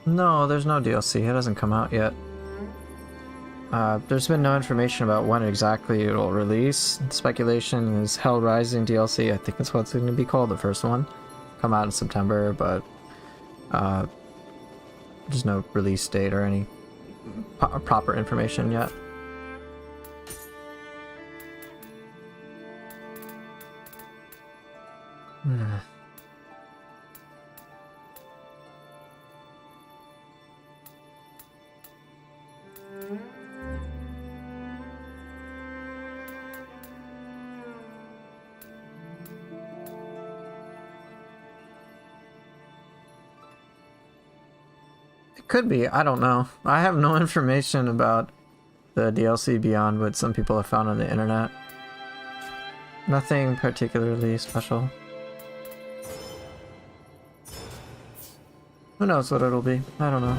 No, there's no DLC. It hasn't come out yet. There's been no information about when exactly it'll release. Speculation is Hell Rising DLC. I think that's what it's going to be called, the first one. Come out in September, but there's no release date or any proper information yet. Could be, I don't know. I have no information about the DLC beyond what some people have found on the internet. Nothing particularly special. Who knows what it'll be? I don't know.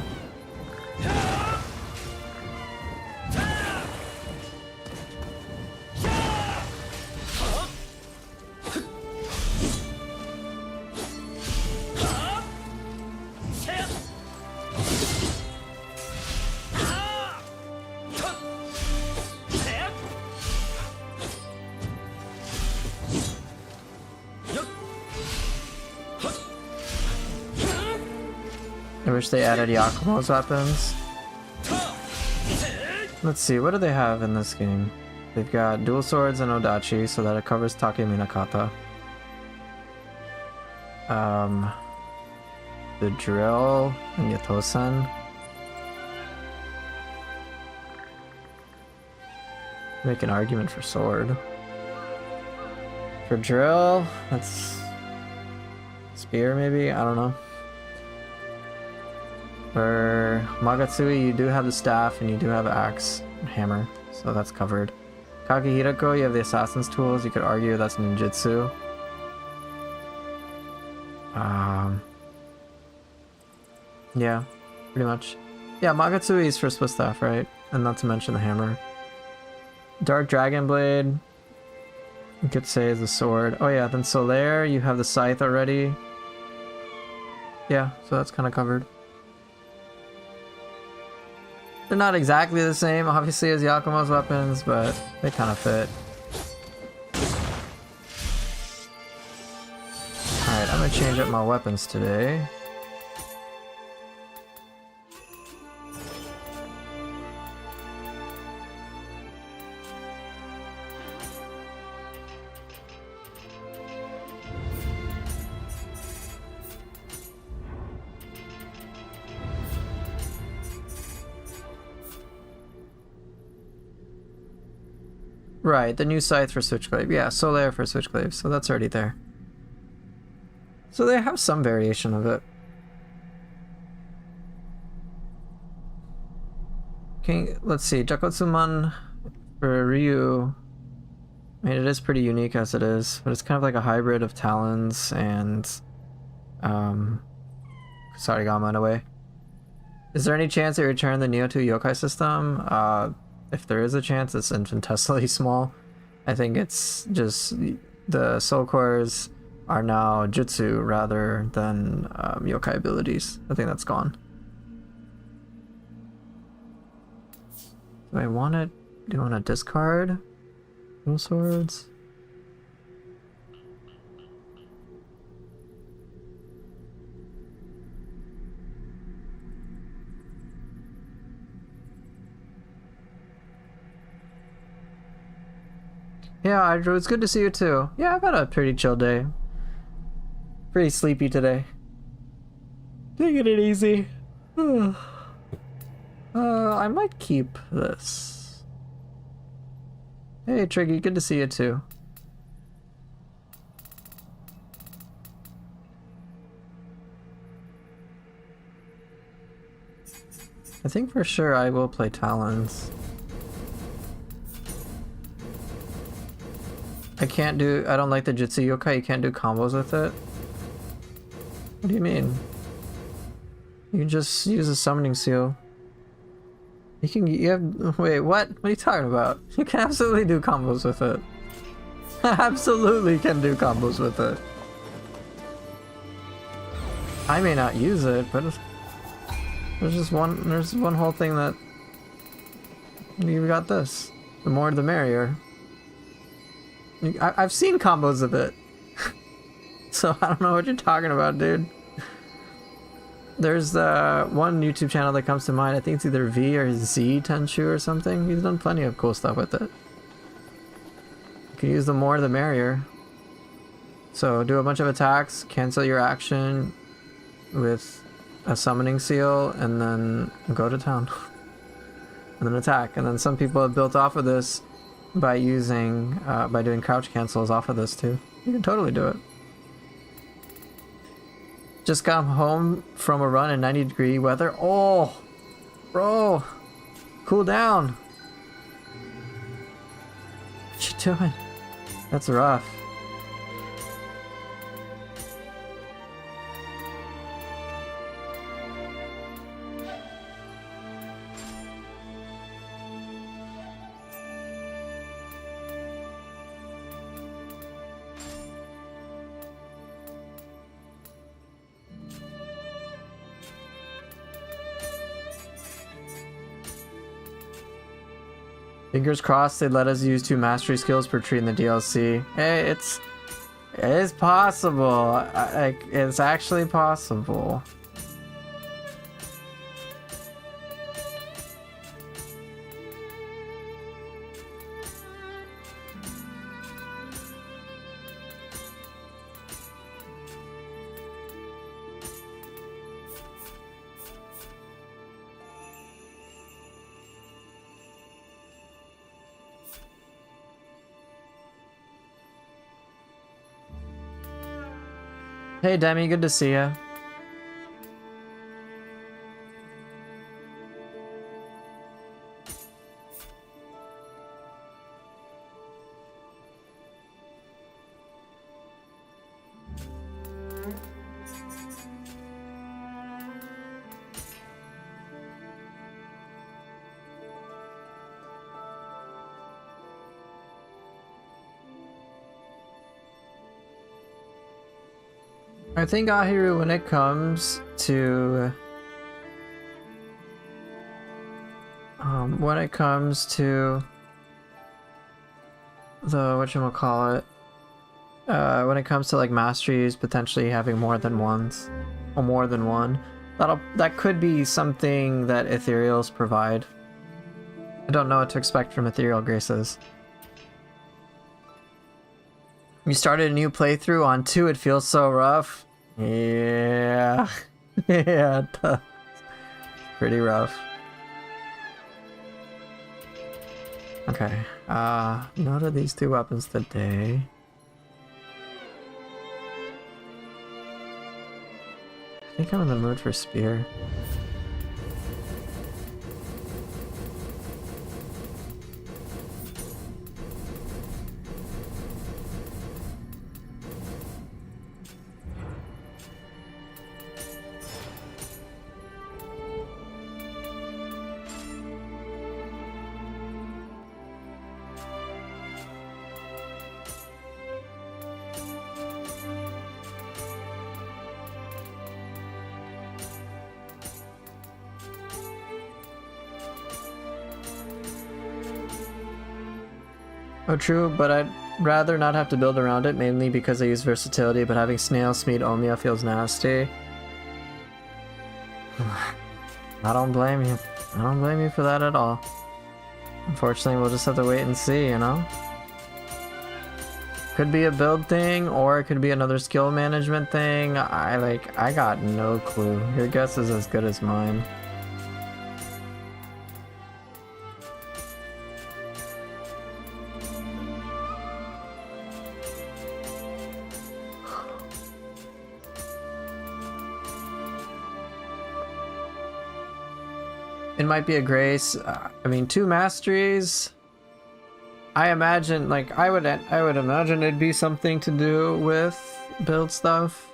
I wish they added Yakumo's weapons. Let's see, what do they have in this game? They've got dual swords and Odachi, so that it covers Take Minakata. The drill and Yatosen. Make an argument for sword. For drill, that's spear maybe? I don't know. For Magatsui, you do have the staff and you do have axe and hammer, so that's covered. Kakehirako, you have the assassin's tools. You could argue that's ninjutsu. Yeah, pretty much. Yeah, Magatsui is for Swiss staff, right? And not to mention the hammer. Dark Dragon Blade, you could say is a sword. Oh yeah, then Solaire, you have the scythe already. Yeah, so that's kind of covered. They're not exactly the same, obviously, as Yakumo's weapons, but they kind of fit. Alright, I'm gonna change up my weapons today. Right, the new scythe for Switchglaive. Yeah, Solaire for Switchglaive, so that's already there. So they have some variation of it. Okay, let's see. Jakotsuman for Ryu. I mean, it is pretty unique as it is, but it's kind of like a hybrid of Talons and Sarigama in a way. Is there any chance they return the Neo 2 yokai system? If there is a chance, it's infinitesimally small. I think it's just the soul cores are now jutsu rather than yokai abilities. I think that's gone. Do I want to? Do I want to discard dual swords? Yeah, Hydro, it's good to see you too. Yeah, I've had a pretty chill day. Pretty sleepy today. Taking it easy. I might keep this. Hey, Triggy, good to see you too. I think for sure I will play Talons. I don't like the Jutsu Yokai, you can't do combos with it? What do you mean? You can just use a summoning seal. Wait, what? What are you talking about? You can absolutely do combos with it. Absolutely can do combos with it. I may not use it, but there's one whole thing that you got this. The more the merrier. I've seen combos of it. So I don't know what you're talking about, dude. There's one YouTube channel that comes to mind. I think it's either V or Z Tenshu or something. He's done plenty of cool stuff with it. You can use the more the merrier. So do a bunch of attacks, cancel your action with a summoning seal, and then go to town. And then attack. And then some people have built off of this by doing crouch cancels off of this too. You can totally do it. Just got home from a run in 90-degree weather. Oh, bro, cool down. What you doing? That's rough. Fingers crossed they let us use 2 mastery skills per tree in the DLC. Hey, it is possible. It's actually possible. Hey Demi, good to see ya. I think Ahiru, when it comes to the whatchamacallit, when it comes to like masteries potentially having more than ones or more than one, that could be something that ethereals provide. I don't know what to expect from ethereal graces. You started a new playthrough on 2, it feels so rough. Yeah. Yeah, it does. Pretty rough. Okay. No to these 2 weapons today. I think I'm in the mood for spear. Oh, true, but I'd rather not have to build around it, mainly because I use versatility, but having Snail, Smeed, Omnia feels nasty. I don't blame you. I don't blame you for that at all. Unfortunately, we'll just have to wait and see, you know? Could be a build thing, or it could be another skill management thing. I got no clue. Your guess is as good as mine. It might be a grace. I mean, 2 masteries. I imagine, like, I would imagine it'd be something to do with build stuff.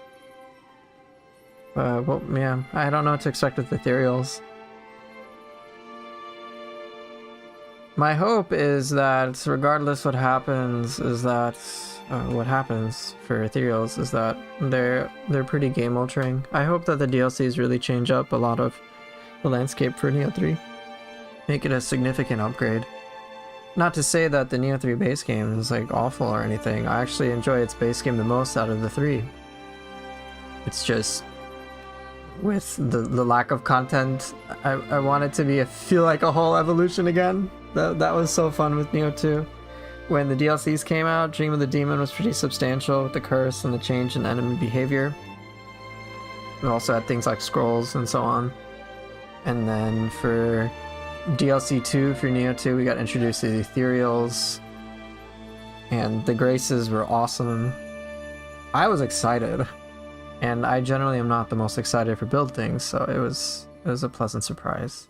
Well, yeah, I don't know what to expect with ethereals. My hope is that regardless what happens, is that what happens for ethereals is that they're pretty game altering. I hope that the DLCs really change up a lot of the landscape for Neo 3. Make it a significant upgrade. Not to say that the Neo 3 base game is like awful or anything. I actually enjoy its base game the most out of the 3. It's just with the lack of content, I want it to feel like a whole evolution again. That was so fun with Neo 2. When the DLCs came out, Dream of the Demon was pretty substantial with the curse and the change in enemy behavior. We also had things like scrolls and so on. And then for DLC 2 for Neo 2, we got introduced to the ethereals, and the graces were awesome. I was excited, and I generally am not the most excited for build things, so it was a pleasant surprise.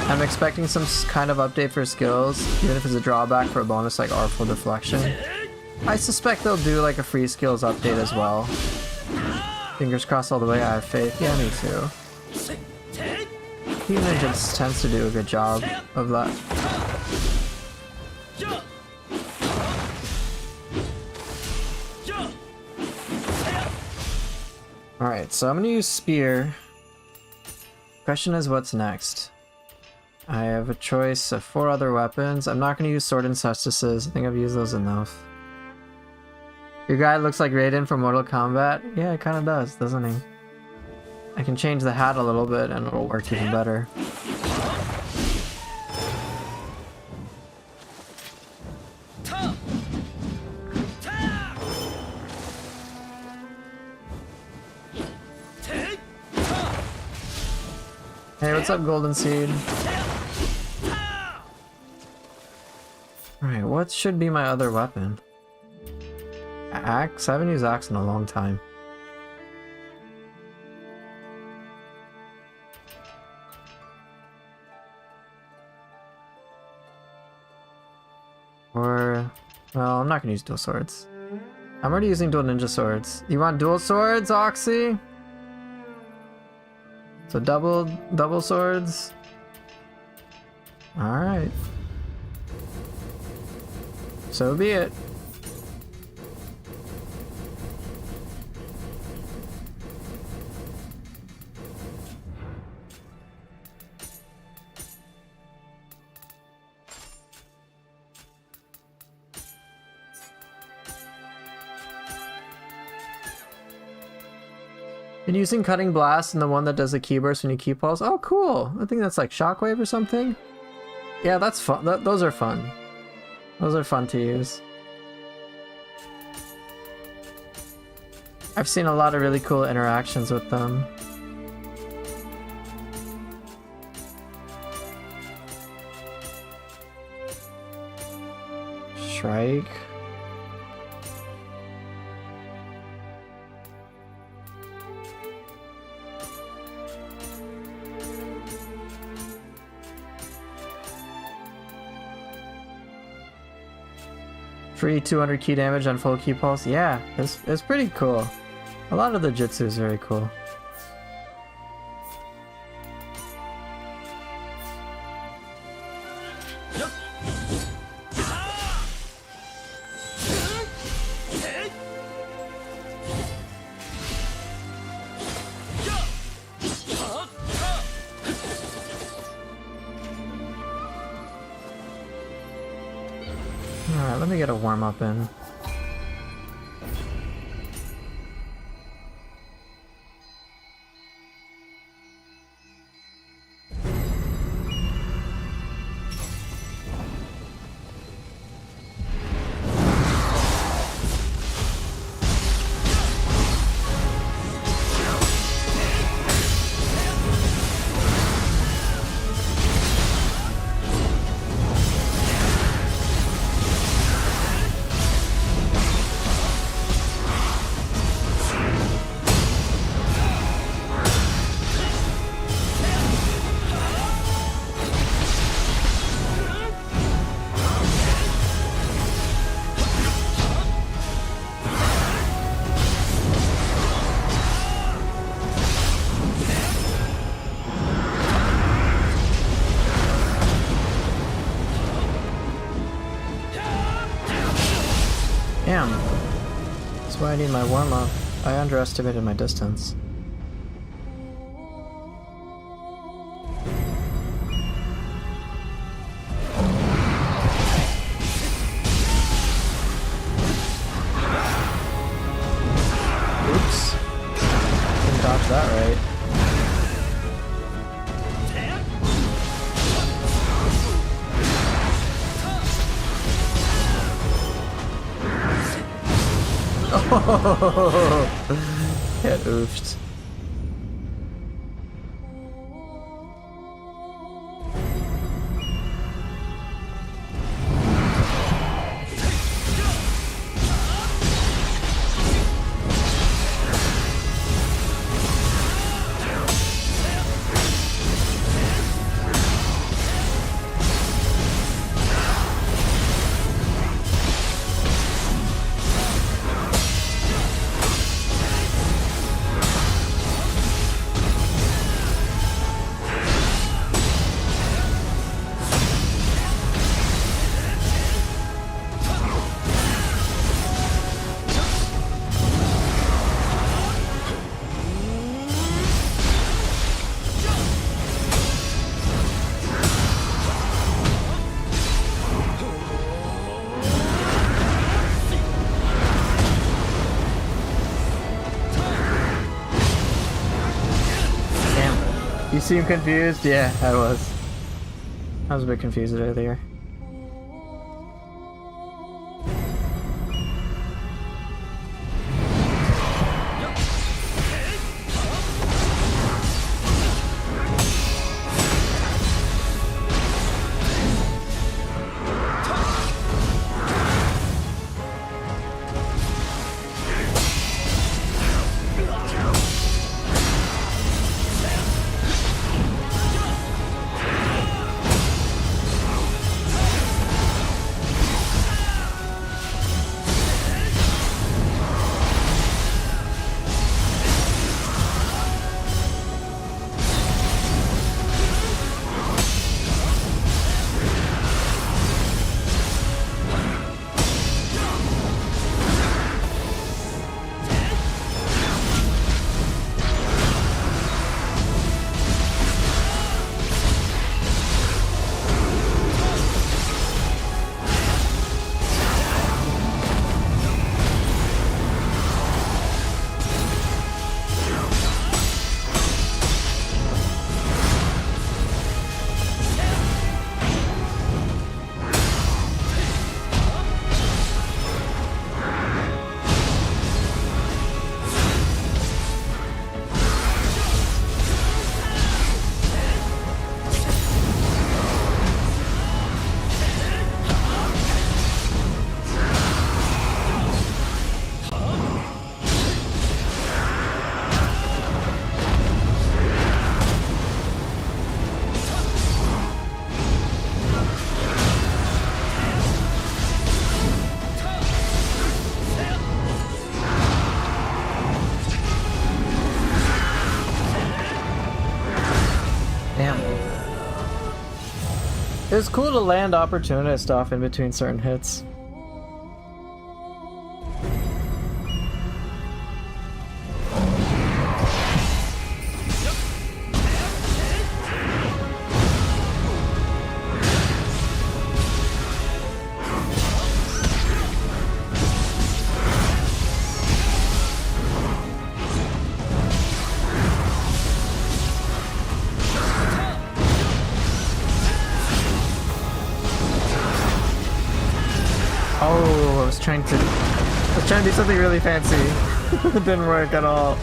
I'm expecting some kind of update for skills, even if it's a drawback for a bonus like Artful Deflection. I suspect they'll do like a free skills update as well. Fingers crossed all the way, I have faith. Yeah, me too. Team Ninja tends to do a good job of that. Alright, so I'm gonna use Spear. Question is, what's next? I have a choice of 4 other weapons. I'm not gonna use Sword and Cestus's. I think I've used those enough. Your guy looks like Raiden from Mortal Kombat. Yeah, it kind of does, doesn't he? I can change the hat a little bit and it'll work even better. Hey, what's up, Golden Seed? Alright, what should be my other weapon? Axe? I haven't used axe in a long time. Or... well, I'm not gonna use dual swords. I'm already using dual ninja swords. You want dual swords, Oxy? So double swords? Alright. So be it. Been using Cutting Blast and the one that does a key burst when you key pulse. Oh, cool. I think that's like Shockwave or something. Yeah, that's fun. Those are fun. Those are fun to use. I've seen a lot of really cool interactions with them. Shrike. Free 200 key damage on full key pulse. Yeah, it's pretty cool. A lot of the jutsu is very cool. Alright, let me get a warm-up in. Damn. That's why I need my warm-up. I underestimated my distance. Oops. Didn't dodge that right. Oh, get oofed. You seem confused? Yeah, I was. I was a bit confused earlier. It was cool to land opportunist off in between certain hits. Oh, I was trying to do something really fancy. It didn't work at all.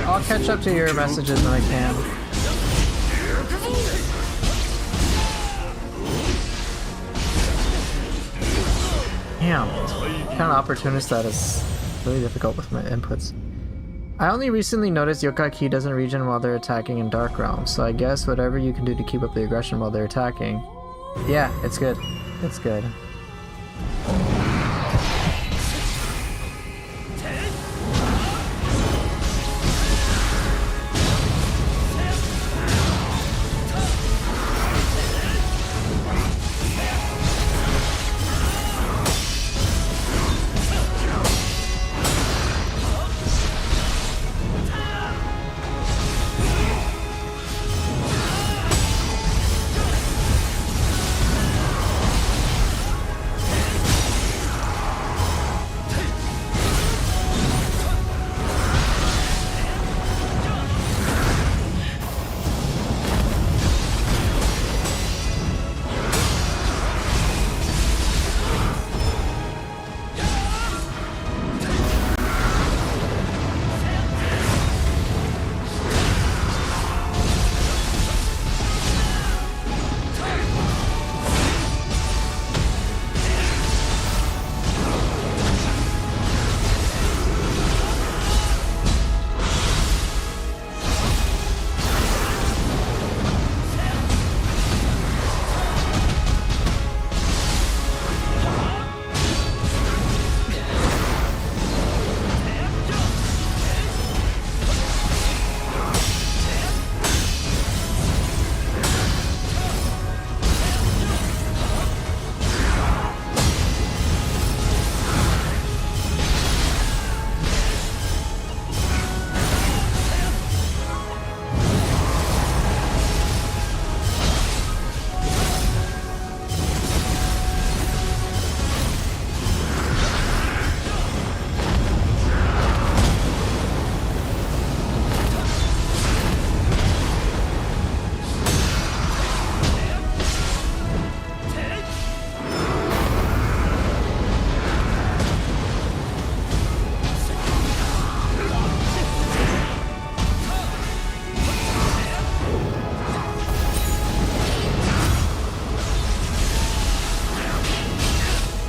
I'll catch up to your messages when I can. Damn, kind of opportunist that is really difficult with my inputs. I only recently noticed Yokai Ki doesn't regen while they're attacking in Dark Realm, so I guess whatever you can do to keep up the aggression while they're attacking. Yeah, it's good. It's good.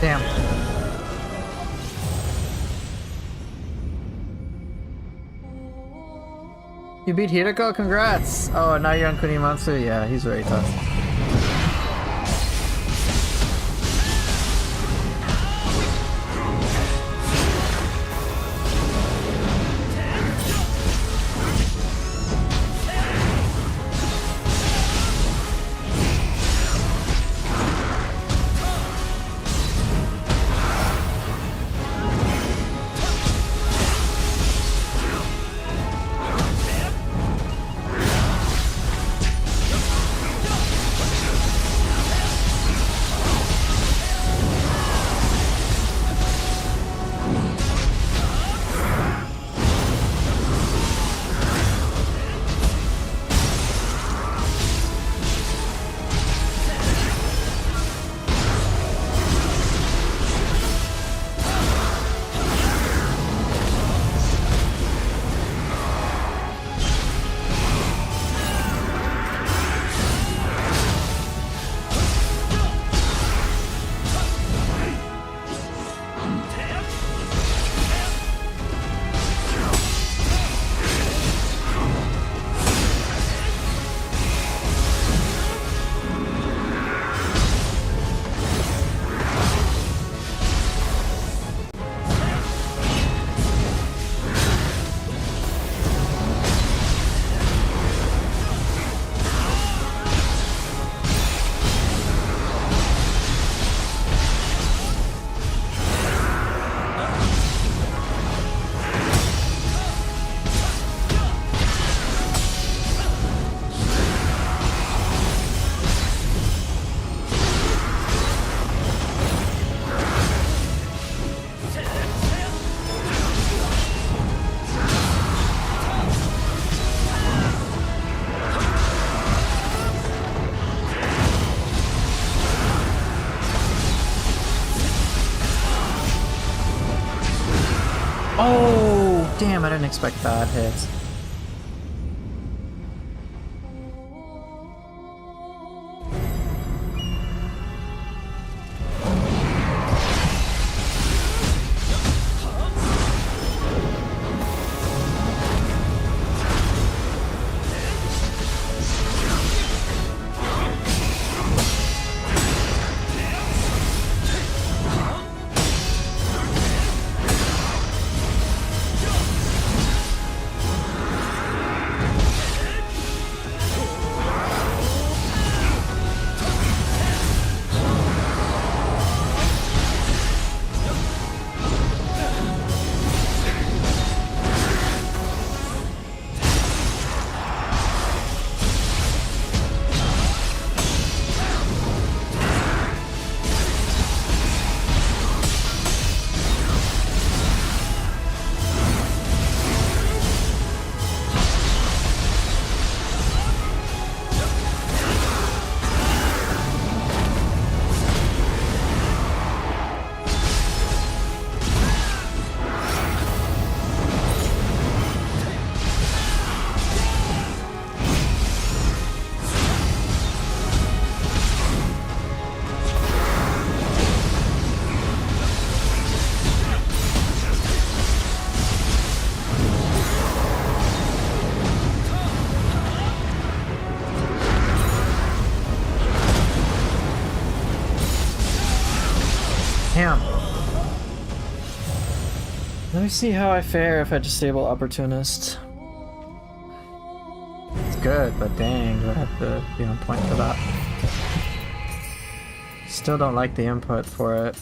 Damn. You beat Hirako? Congrats! Oh, now you're on Kunimatsu? Yeah, he's very tough. Oh, damn, I didn't expect that hit. Damn. Let me see how I fare if I disable Opportunist. It's good, but dang, do I have to be on point for that? Still don't like the input for it.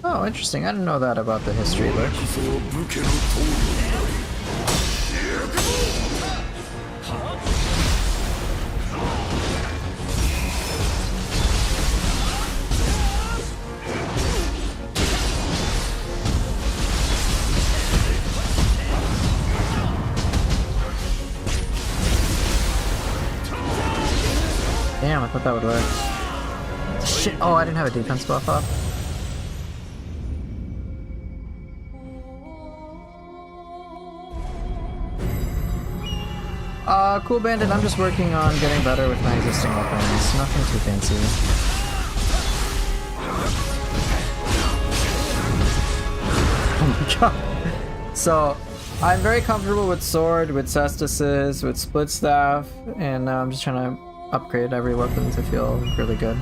Oh, interesting. I didn't know that about the history book. Damn, I thought that would work. Shit, oh, I didn't have a defense buff up. Cool Bandit, I'm just working on getting better with my existing weapons. Nothing too fancy. Oh my god. So, I'm very comfortable with Sword, with Cestises, with Split Staff, and I'm just trying to upgrade every weapon to feel really good.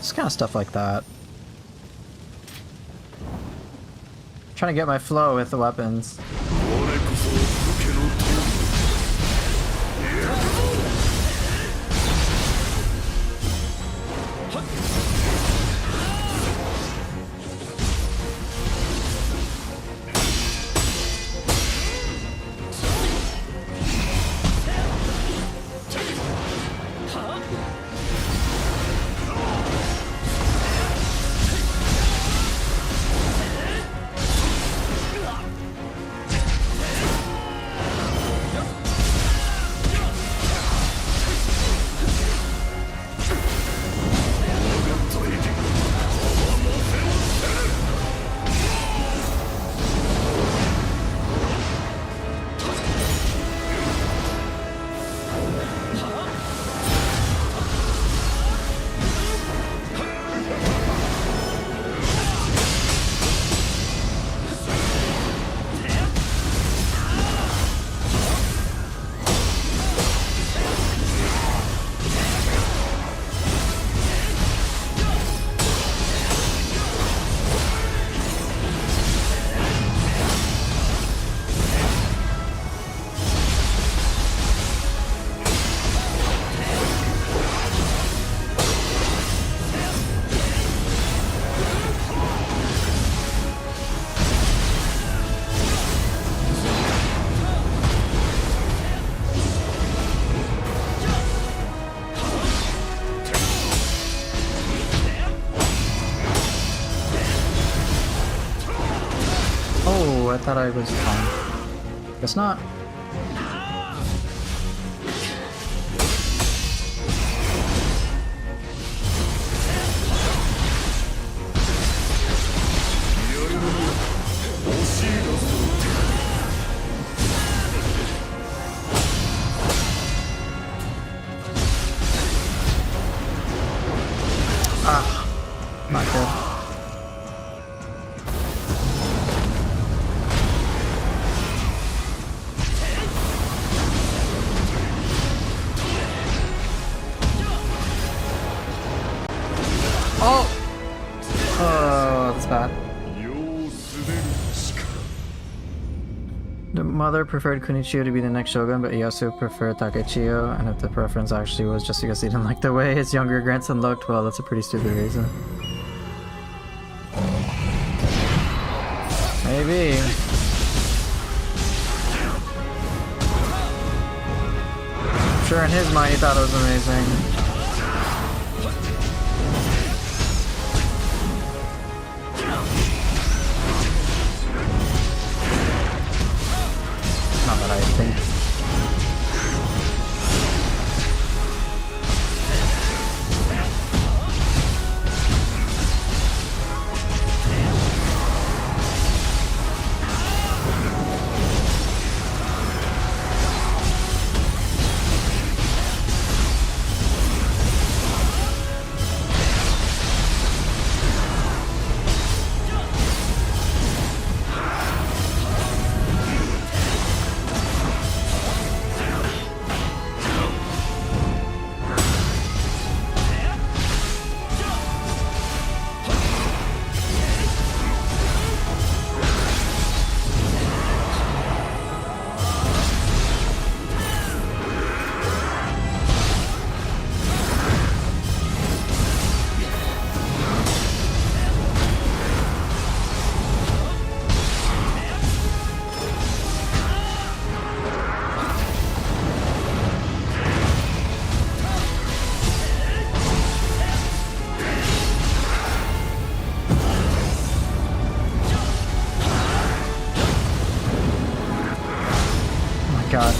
Just kind of stuff like that. Trying to get my flow with the weapons. I thought I was fine. Guess not. Ah, not good. Oh! Oh, that's bad. mother preferred Kunichiyo to be the next shogun, but Ieyasu preferred Takechiyo, and if the preference actually was just because he didn't like the way his younger grandson looked, well, that's a pretty stupid reason. Maybe. I'm sure in his mind he thought it was amazing. Not that I think. God.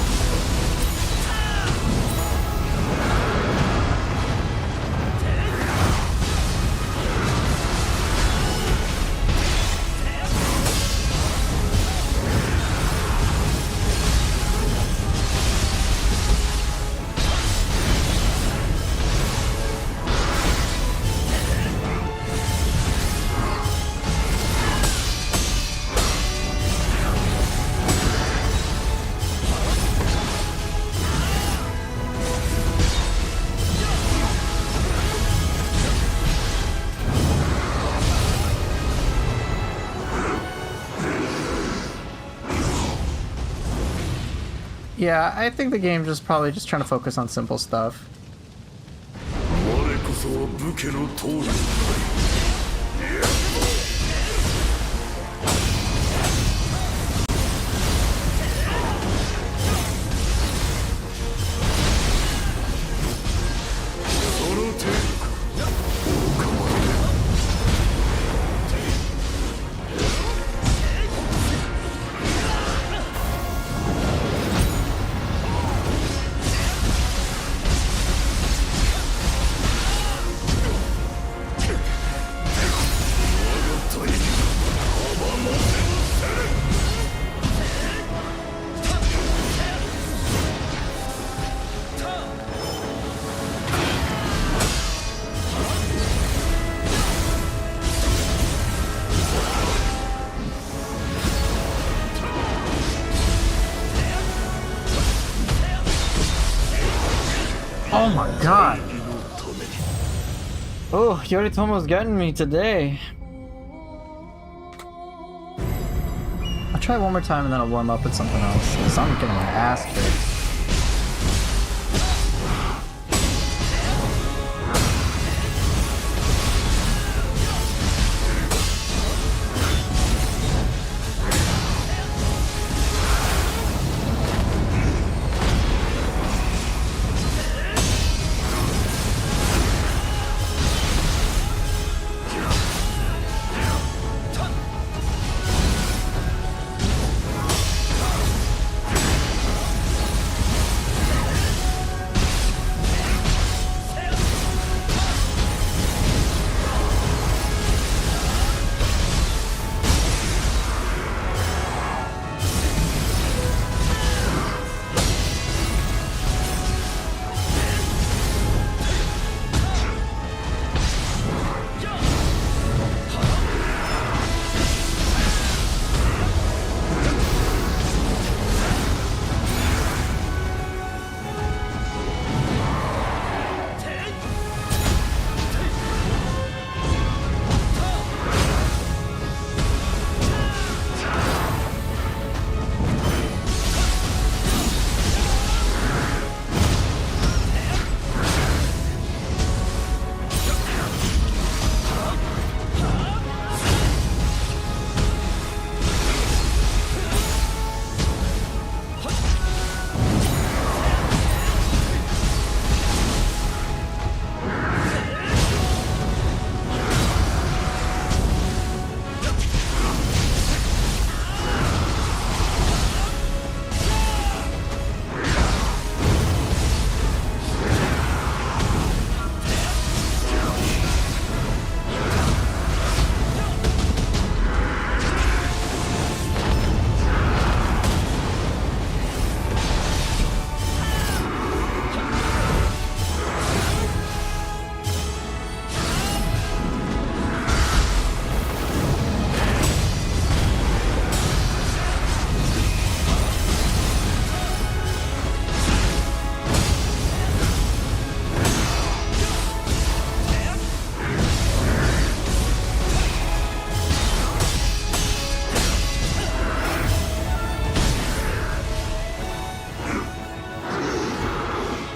Yeah, I think the game just probably just trying to focus on simple stuff. Oh my god. Oh, Yoritomo's getting me today. I'll try one more time and then I'll warm up with something else, because I'm getting my ass kicked.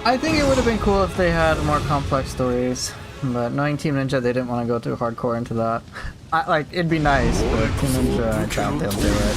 I think it would have been cool if they had more complex stories, but knowing Team Ninja, they didn't want to go too hardcore into that. Like, it'd be nice, but Team Ninja, I doubt they'll do it.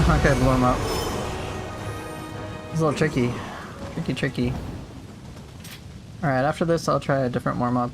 Okay, blew him up. It's a little tricky. Tricky. Alright, after this I'll try a different warm-up.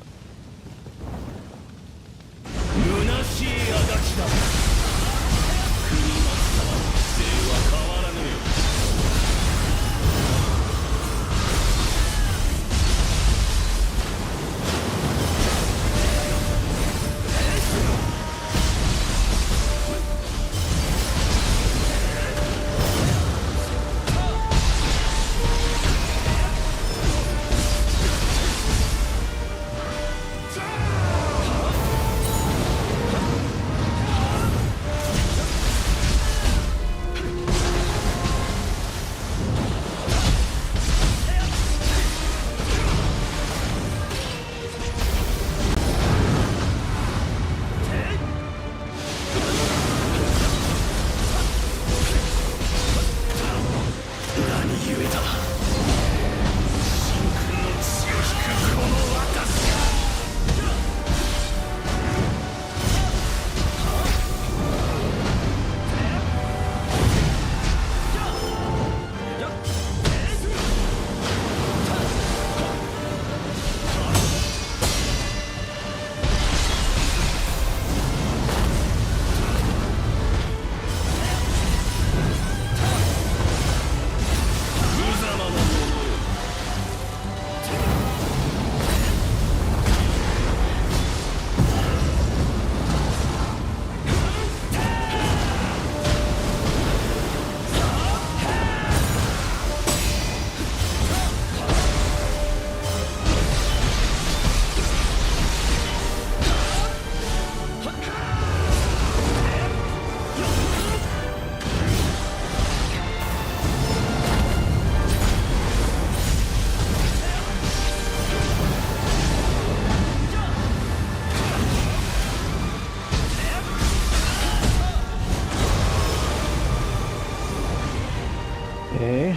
Okay.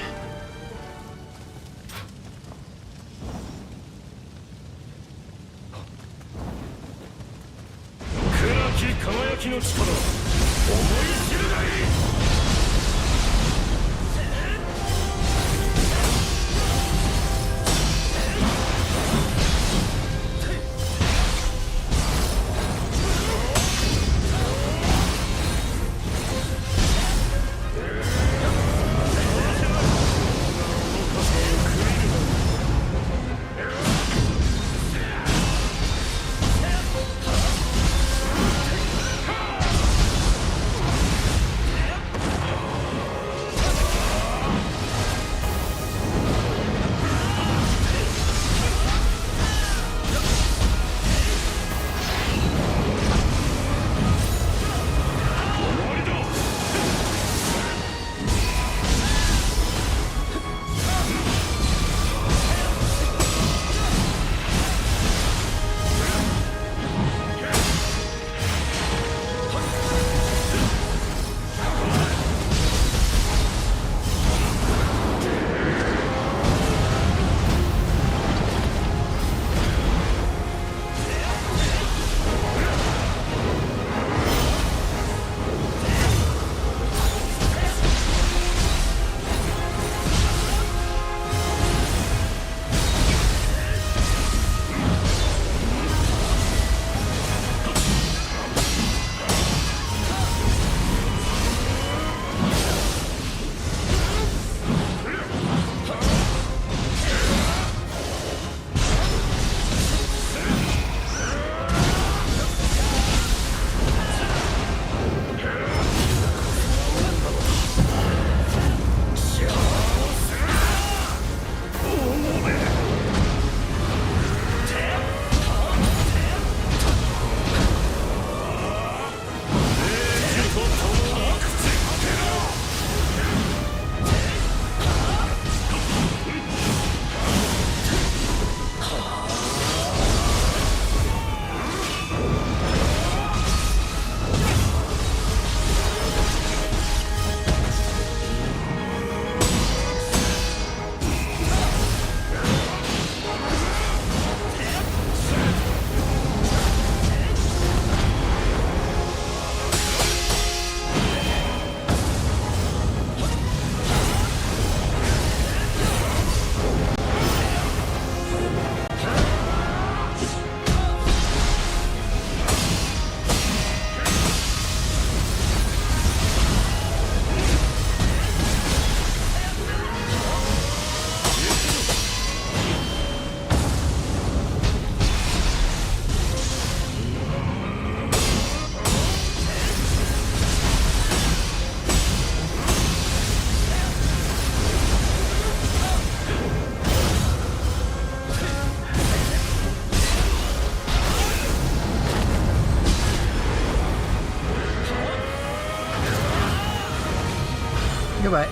Goodbye.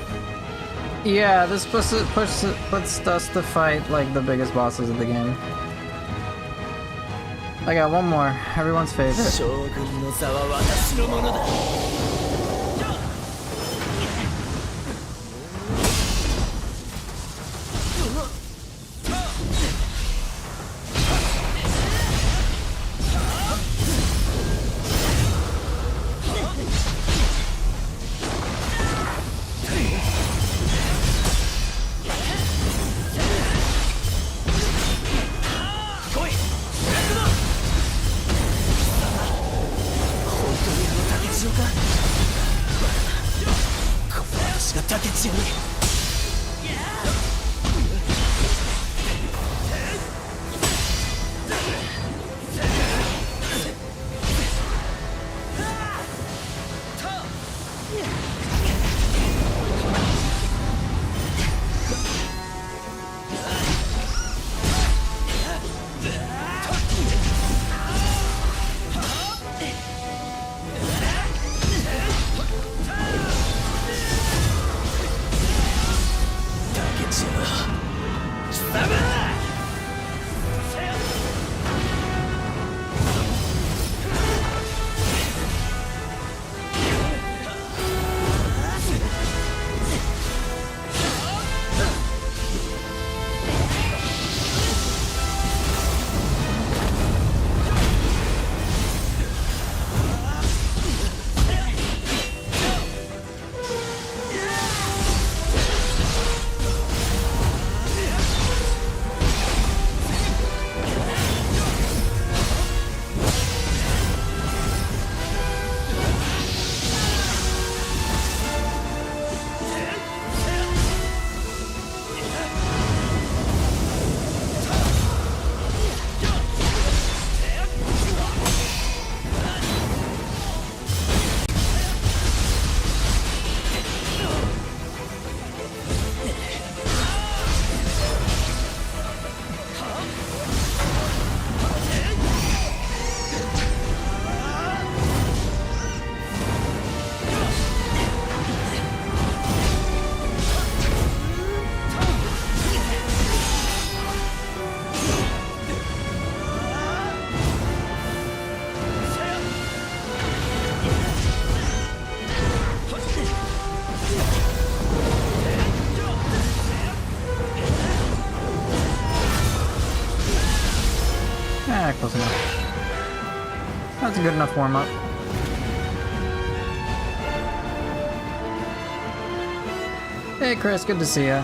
Yeah, this puts us to fight like the biggest bosses of the game. I got one more. Everyone's favorite. Close enough. That's a good enough warm-up. Hey Chris, good to see ya.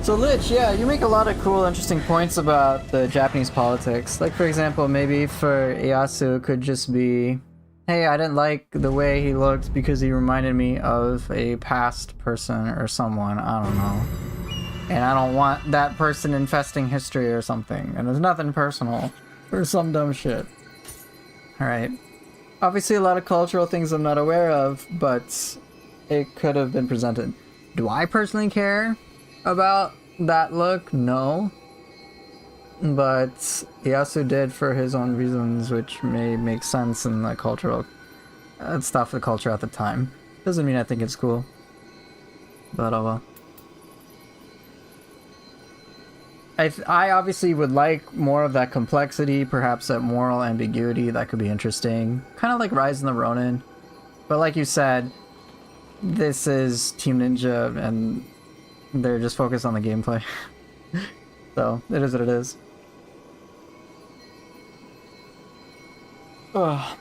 So Lich, yeah, you make a lot of cool, interesting points about the Japanese politics. Like for example, maybe for Ieyasu it could just be, hey, I didn't like the way he looked because he reminded me of a past person or someone, I don't know. And I don't want that person infesting history or something. And there's nothing personal. Or some dumb shit. Alright. Obviously a lot of cultural things I'm not aware of, but it could have been presented. Do I personally care about that look? No. But Ieyasu did for his own reasons, which may make sense in the cultural stuff, the culture at the time. Doesn't mean I think it's cool. But oh well. I obviously would like more of that complexity, perhaps that moral ambiguity. That could be interesting. Kind of like Rise in the Ronin. But like you said, this is Team Ninja and they're just focused on the gameplay. So, it is what it is. Oh.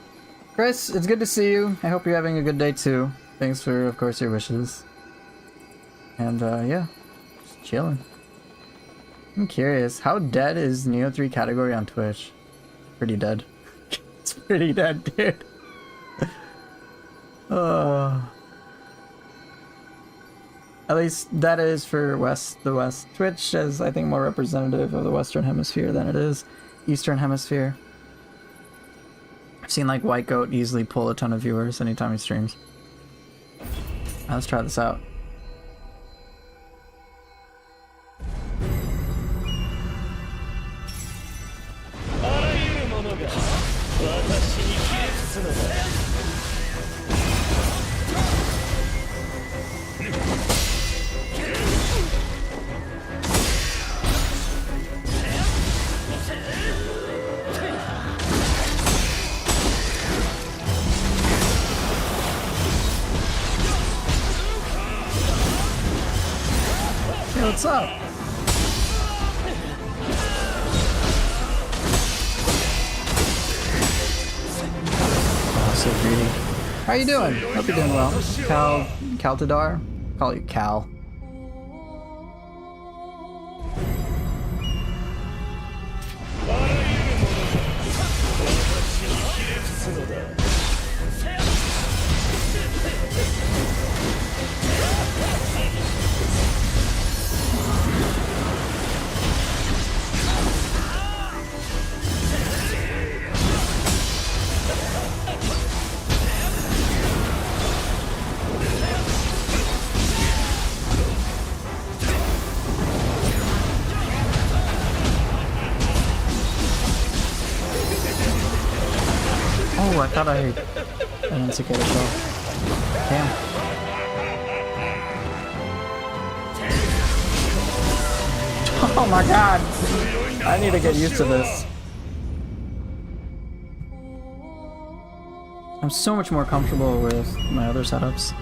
Chris, it's good to see you. I hope you're having a good day too. Thanks for, of course, your wishes. And yeah, just chilling. I'm curious, how dead is Neo 3 category on Twitch? Pretty dead. It's pretty dead, dude. At least that is for the West. Twitch is, I think, more representative of the Western Hemisphere than it is Eastern Hemisphere. I've seen like White Goat easily pull a ton of viewers anytime he streams. Let's try this out. what's up? Oh, so greedy. How you doing? Hope you're doing well. Caltadar? Call you Cal. Oh, I thought I didn't take it as well. Damn. Oh my god! I need to get used to this. I'm so much more comfortable with my other setups.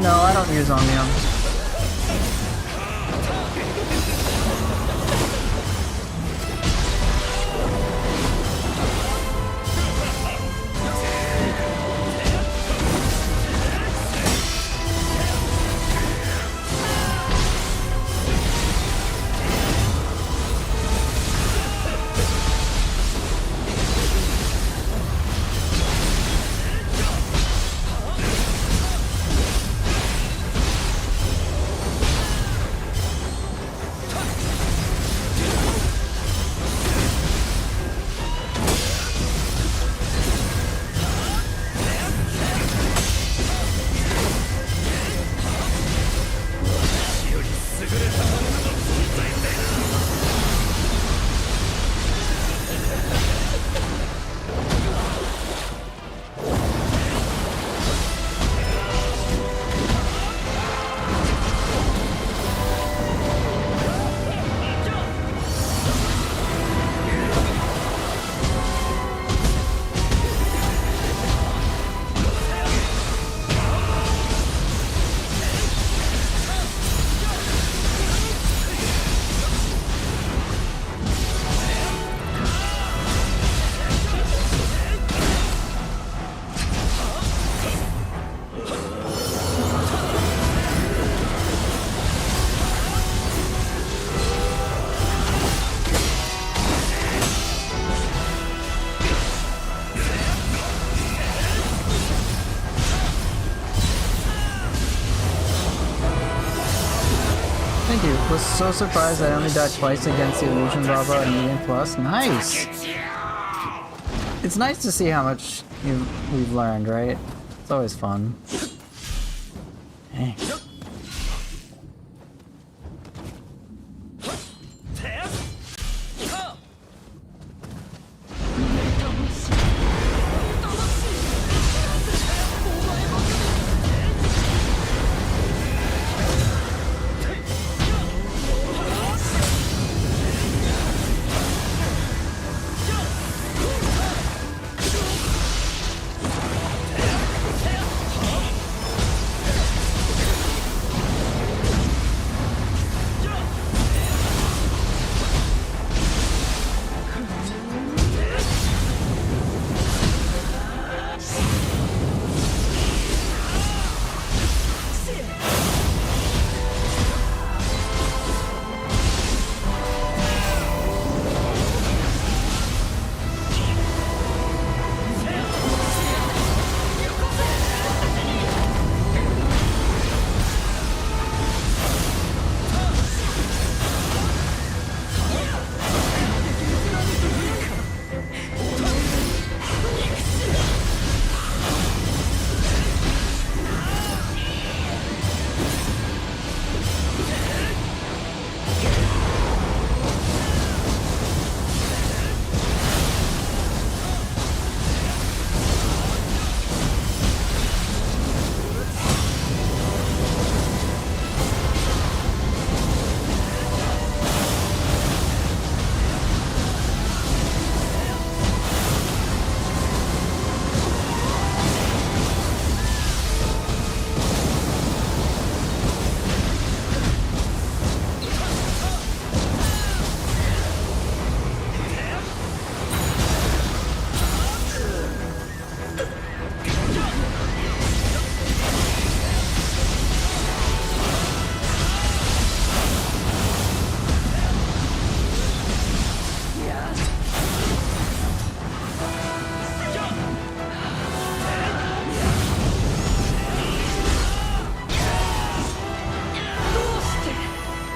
No, I don't use Omnium. Thank you. Was so surprised I only died twice against the Illusion Baba and Medium Plus. Nice! It's nice to see how much we've learned, right? It's always fun. Dang.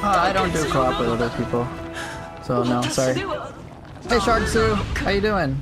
I don't do co-op with other people. So no, sorry. Hey Sharksu, how you doing?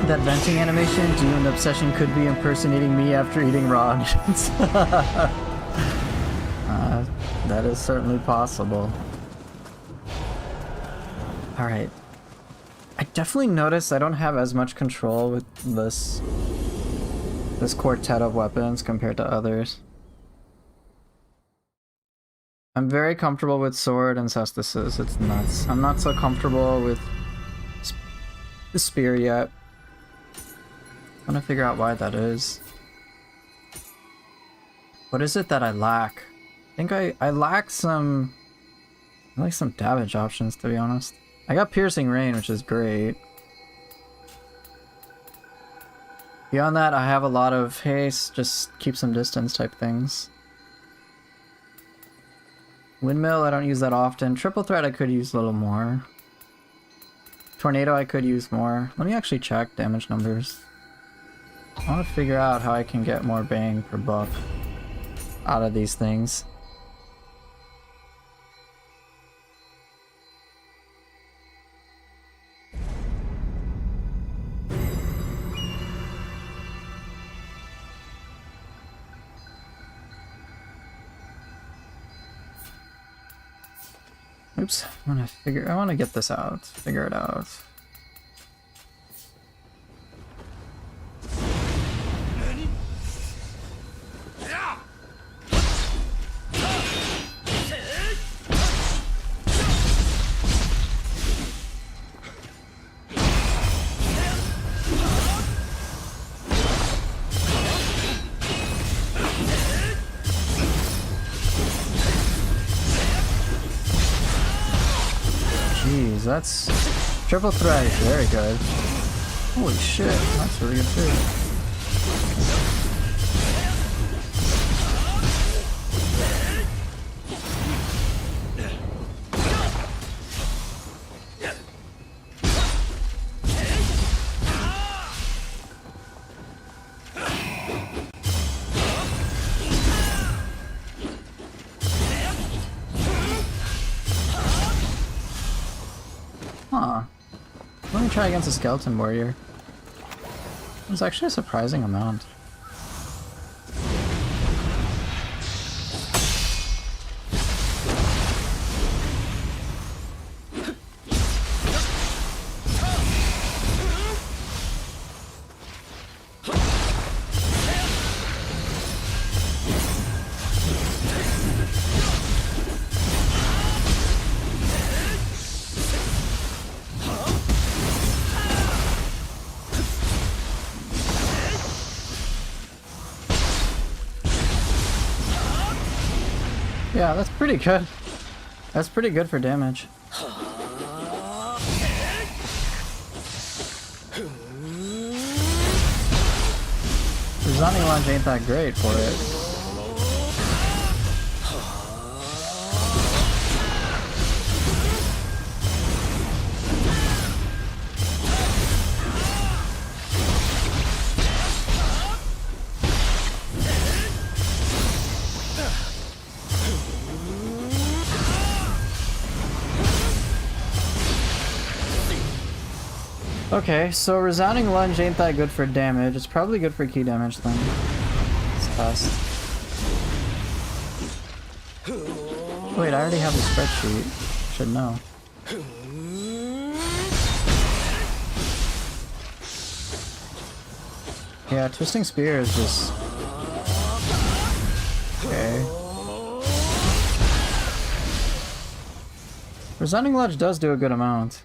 That venting animation, do you and Obsession could be impersonating me after eating raw onions? That is certainly possible. Alright. I definitely noticed I don't have as much control with this quartet of weapons compared to others. I'm very comfortable with sword and cestus's, it's nuts. I'm not so comfortable with the spear yet. I want to figure out why that is. What is it that I lack? I think I lack some... I like some damage options, to be honest. I got Piercing Rain, which is great. Beyond that, I have a lot of haste, just keep some distance type things. Windmill, I don't use that often. Triple Threat, I could use a little more. Tornado, I could use more. Let me actually check damage numbers. I want to figure out how I can get more bang per buck out of these things. Oops, I want to get this out, figure it out. That's triple threat, very good. Holy shit, that's really good too. Huh. Let me try against a skeleton warrior. It's actually a surprising amount. Yeah, that's pretty good. That's pretty good for damage. Resounding Lunge ain't that great for it. Okay, so Resounding Lunge ain't that good for damage. It's probably good for key damage then. Let's test. Wait, I already have the spreadsheet. Should know. Yeah, Twisting Spear is just... Okay. Resounding Lunge does do a good amount.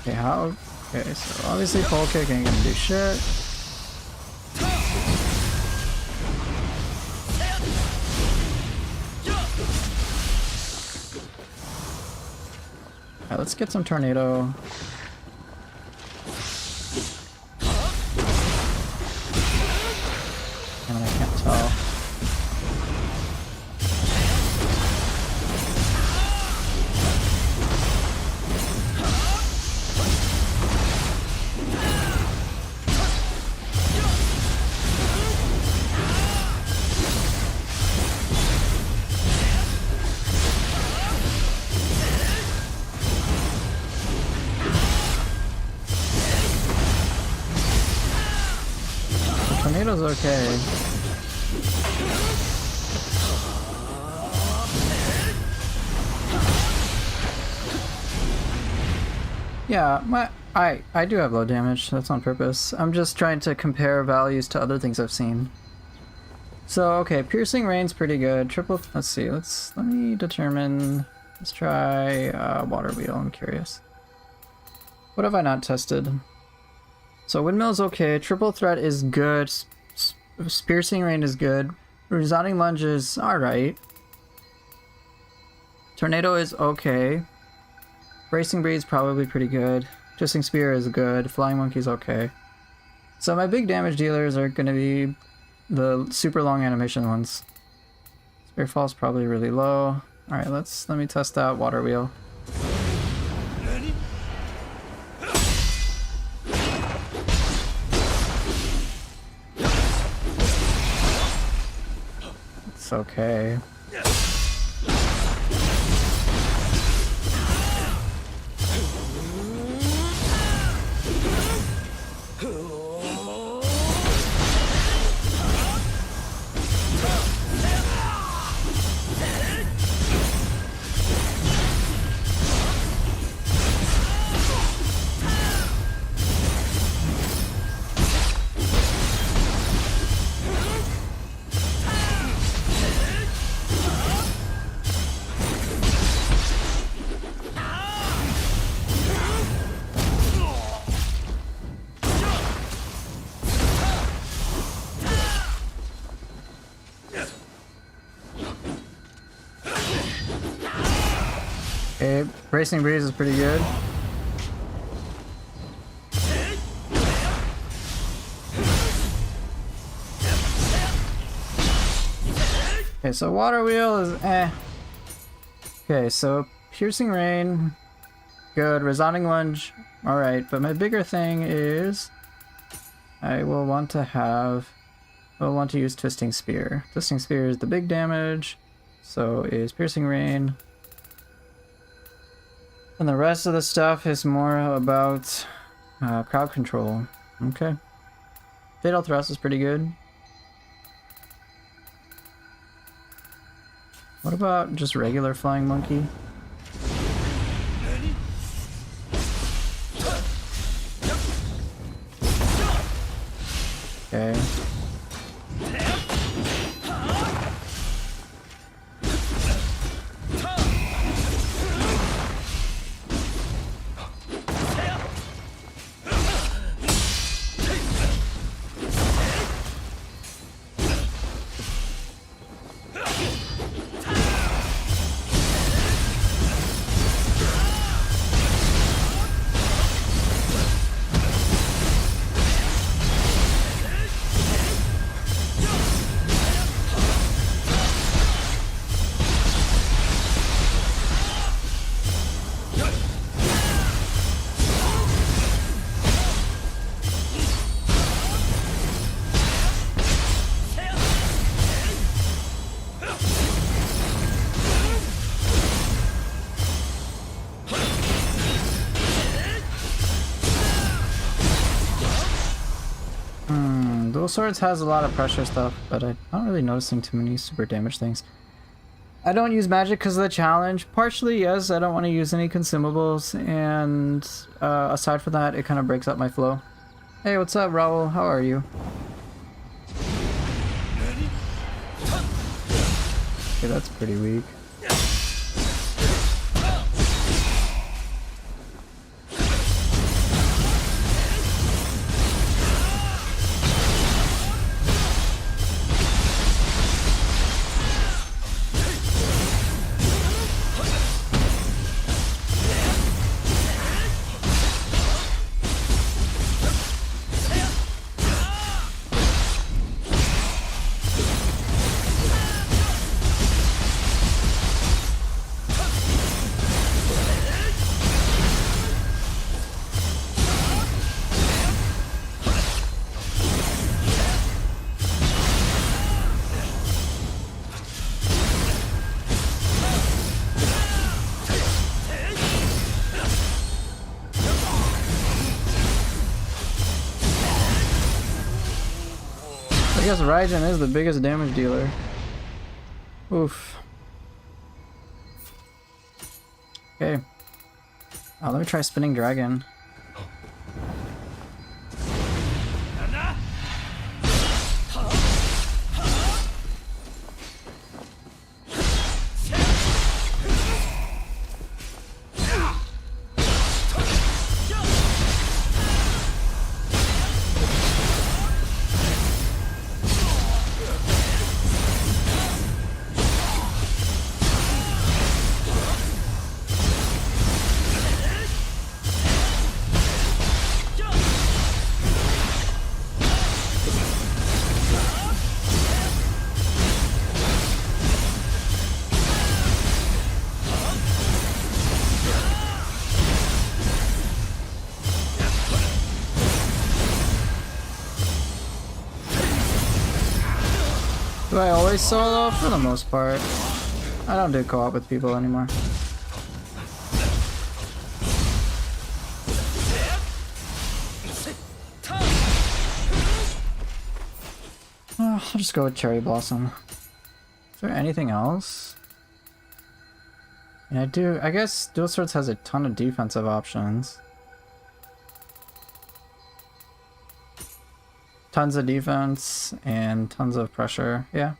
Okay, how? Okay, so obviously pole kick ain't gonna do shit. Alright, let's get some tornado. And I can't tell. Tornado's okay. Yeah, I do have low damage. That's on purpose. I'm just trying to compare values to other things I've seen. So okay, Piercing Rain's pretty good. Let's see. Let me determine. Let's try Water Wheel. I'm curious. What have I not tested? So Windmill's okay. Triple Threat is good. Piercing Rain is good. Resounding Lunge is alright. Tornado is okay. Bracing Breeze probably pretty good. Twisting Spear is good. Flying Monkey's okay. So my big damage dealers are going to be the super long animation ones. Spearfall's probably really low. Alright, let me test out Water Wheel. It's okay. Okay, Bracing Breeze is pretty good. Okay, so Water Wheel is eh. Okay, so Piercing Rain, good. Resounding Lunge, alright. But my bigger thing is I will want to have... I will want to use Twisting Spear. Twisting Spear is the big damage, so is Piercing Rain. And the rest of the stuff is more about crowd control. Okay. Fatal Thrust is pretty good. What about just regular Flying Monkey? Okay. Dual Swords has a lot of pressure stuff, but I'm not really noticing too many super damage things. I don't use magic because of the challenge. Partially, yes, I don't want to use any consumables, and aside from that, it kind of breaks up my flow. Hey, what's up, Raul? How are you? Okay, that's pretty weak. I guess Raijin is the biggest damage dealer. Oof. Okay. Let me try Spinning Dragon. Do I always solo? For the most part. I don't do co-op with people anymore. I'll just go with Cherry Blossom. Is there anything else? Yeah, I guess Dual Swords has a ton of defensive options. Tons of defense and tons of pressure, yeah.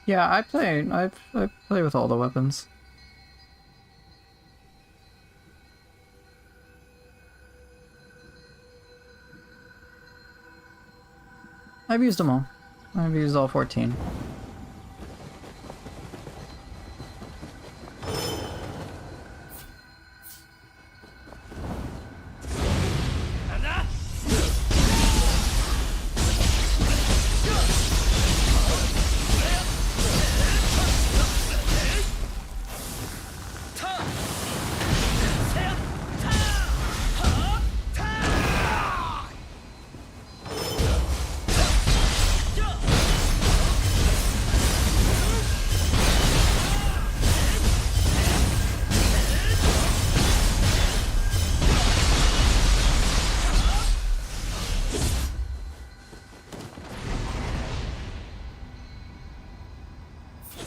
Yeah, I play with all the weapons. I've used them all. I've used all 14.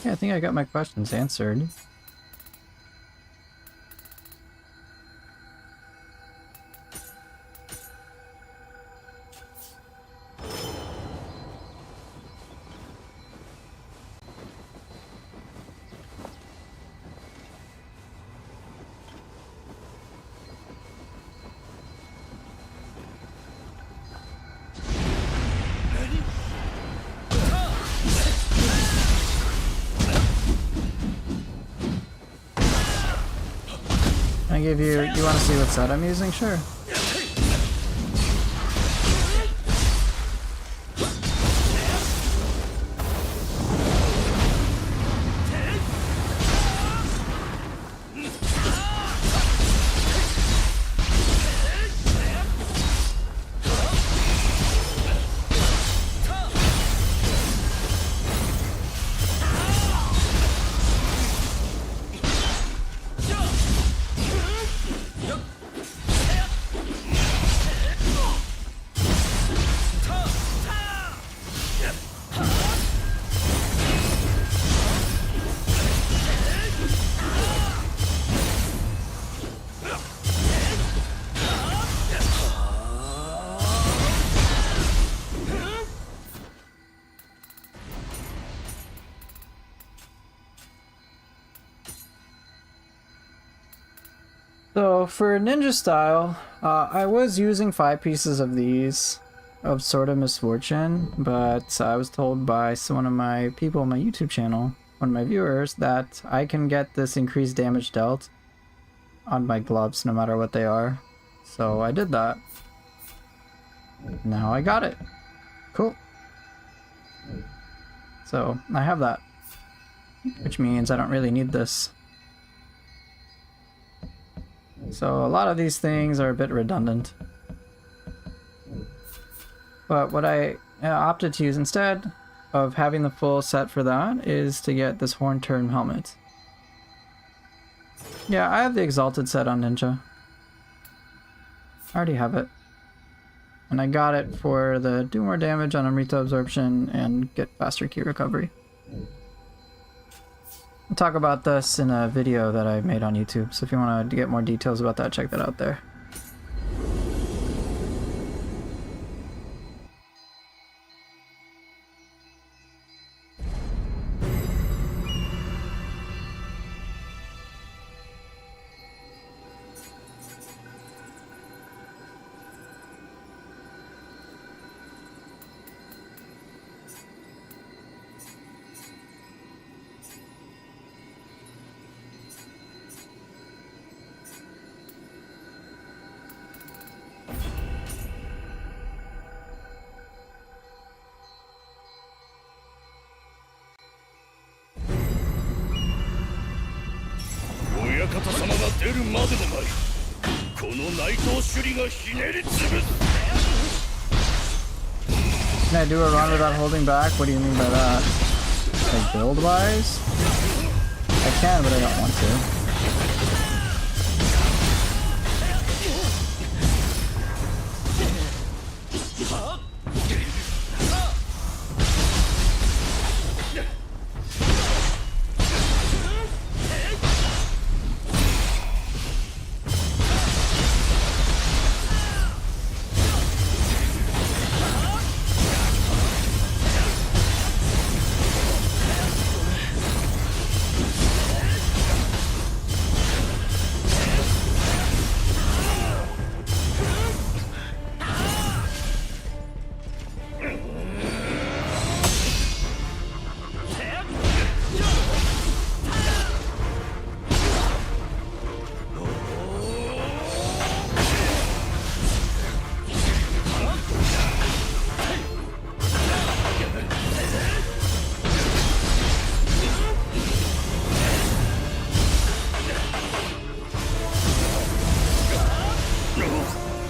Okay, I think I got my questions answered. I give you want to see what set I'm using? Sure. So for ninja style, I was using 5 pieces of these of Sword of Misfortune, but I was told by one of my people on my YouTube channel, one of my viewers, that I can get this increased damage dealt on my gloves no matter what they are. So I did that. Now I got it. Cool. So I have that, which means I don't really need this. So a lot of these things are a bit redundant. But what I opted to use instead of having the full set for that is to get this Horn Turn helmet. Yeah, I have the Exalted set on Ninja. I already have it. And I got it for the do more damage on Amrita Absorption and get faster key recovery. I'll talk about this in a video that I made on YouTube, so if you want to get more details about that, check that out there. Can I do a run without holding back? What do you mean by that? Like build wise? I can, but I don't want to.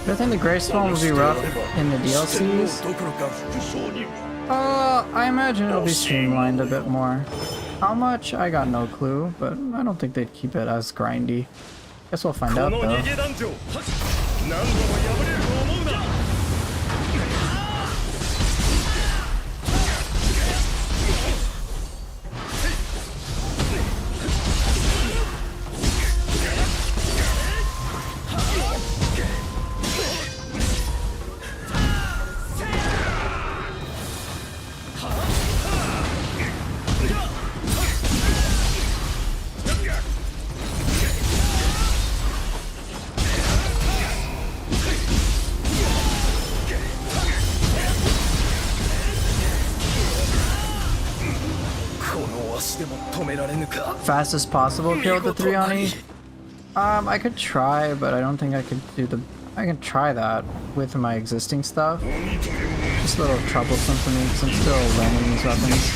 I think the Grace Form will be rough in the DLCs. I imagine it'll be streamlined a bit more. How much? I got no clue, but I don't think they'd keep it as grindy. Guess we'll find out though. Fastest possible kill with the 3 Oni? I could try, but I don't think I could do the... I can try that with my existing stuff. Just a little troublesome for me because I'm still learning these weapons.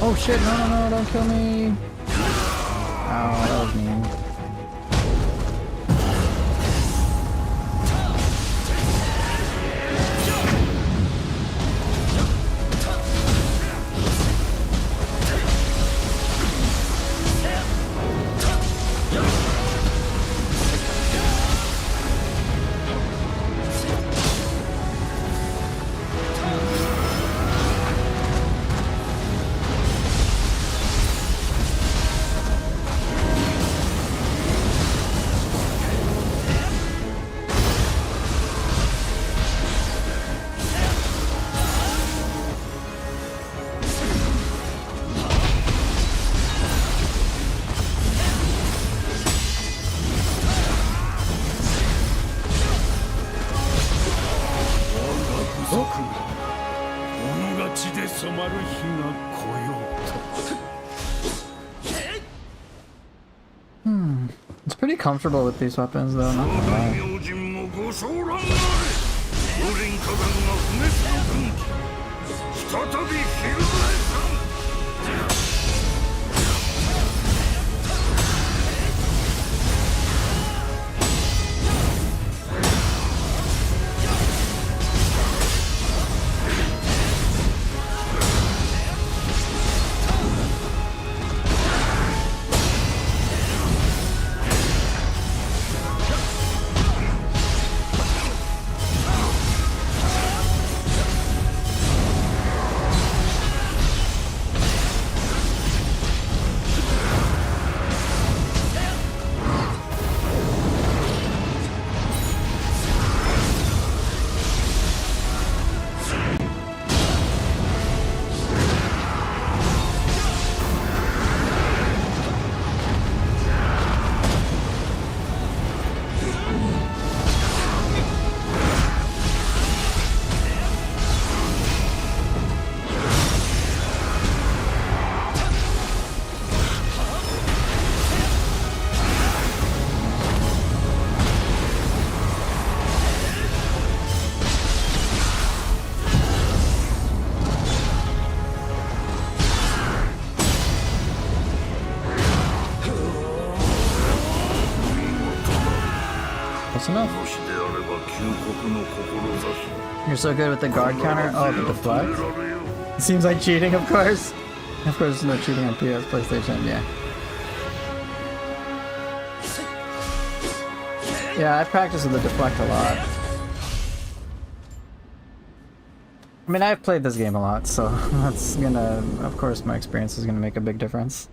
Oh shit, no, don't kill me! Ow, that was mean. It's pretty comfortable with these weapons though, not gonna lie. Close enough. You're so good with the guard counter. Oh, the deflect. It seems like cheating, of course. Of course, no cheating on PS, PlayStation, yeah. Yeah, I practice with the deflect a lot. I mean, I've played this game a lot, so that's gonna... Of course, my experience is gonna make a big difference.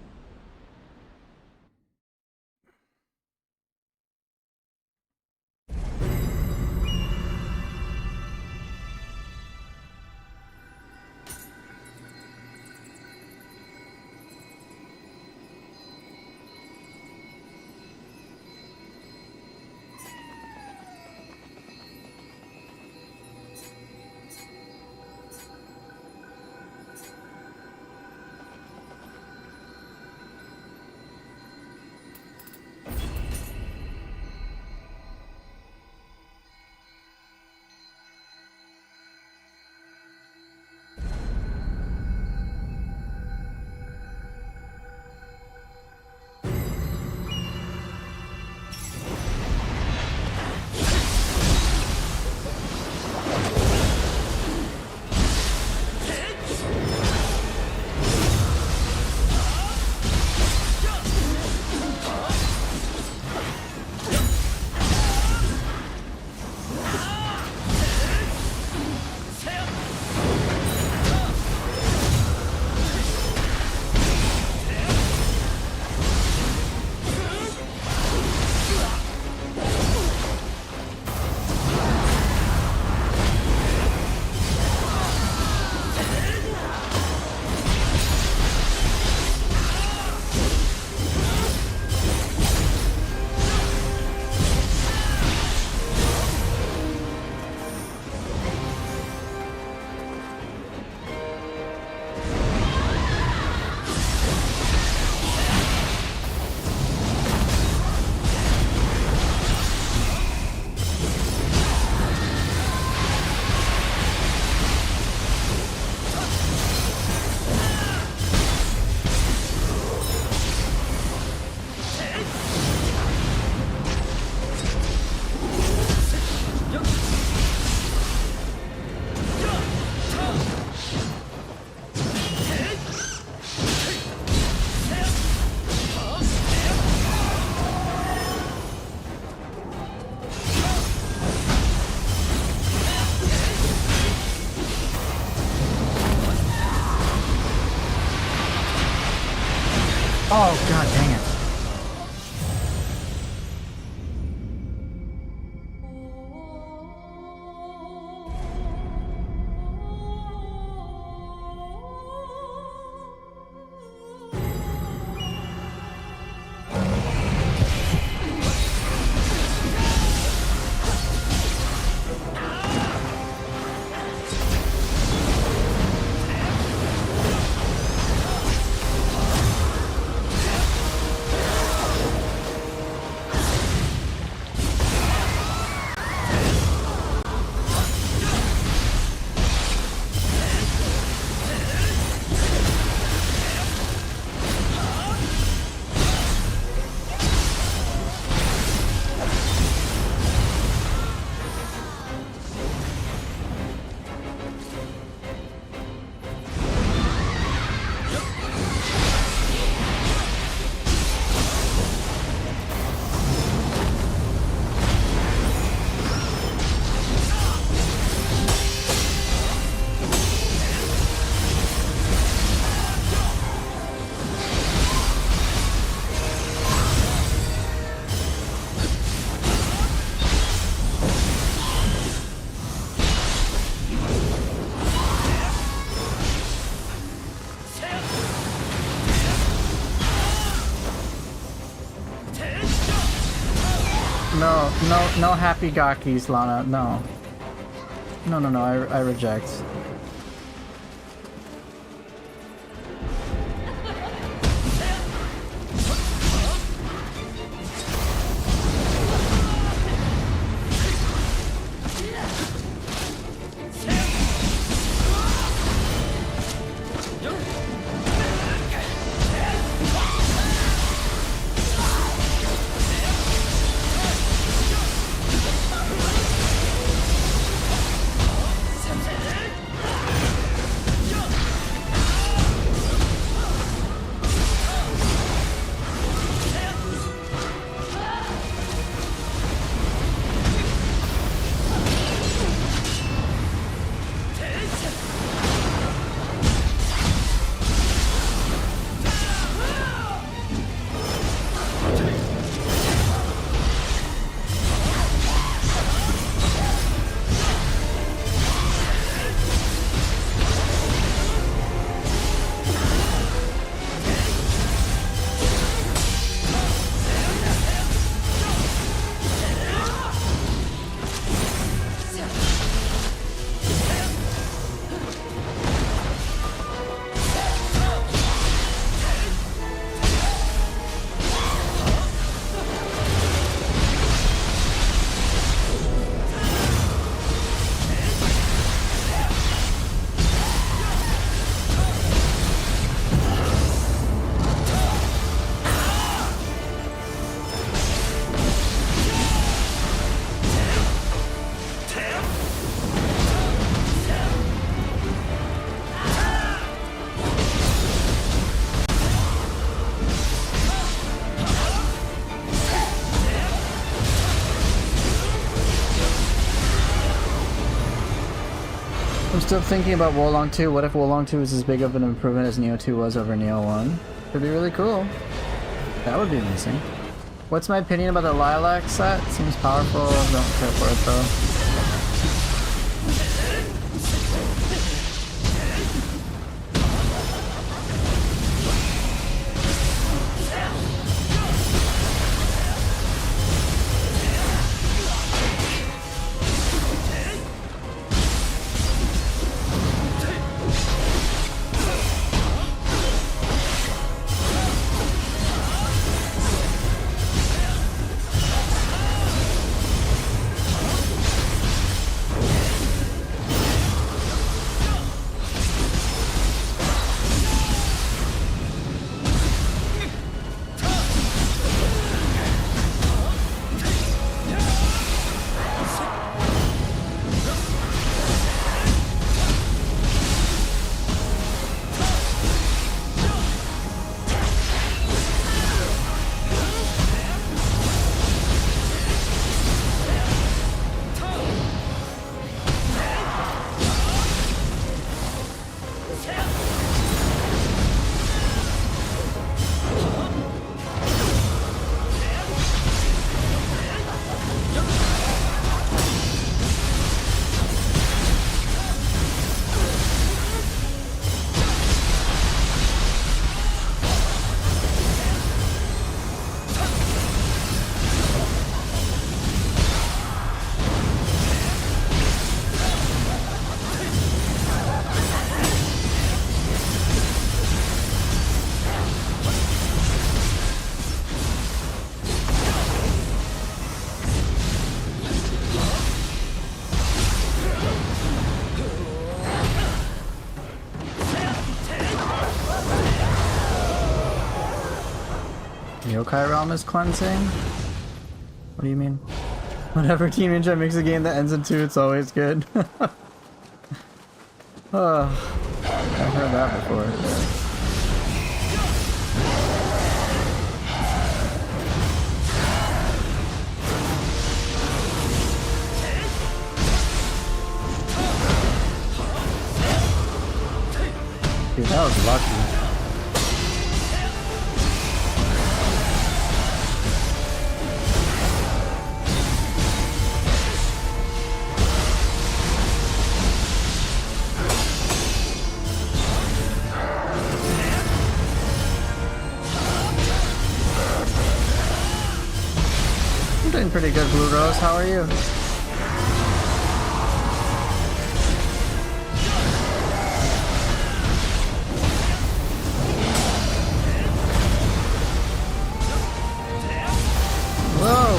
Oh, god dang it. No happy Gakis, Lana. No. No, I reject. I'm still thinking about Wolong 2. What if Wolong 2 is as big of an improvement as Neo 2 was over Neo 1? Could be really cool. That would be amazing. What's my opinion about the Lilac set? Seems powerful. Don't care for it though. Yokai Realm is cleansing? What do you mean? Whenever Team Ninja makes a game that ends in 2, it's always good. Oh, I've heard that before. Dude, that was lucky. Doing pretty good, Blue Rose. How are you? Whoa!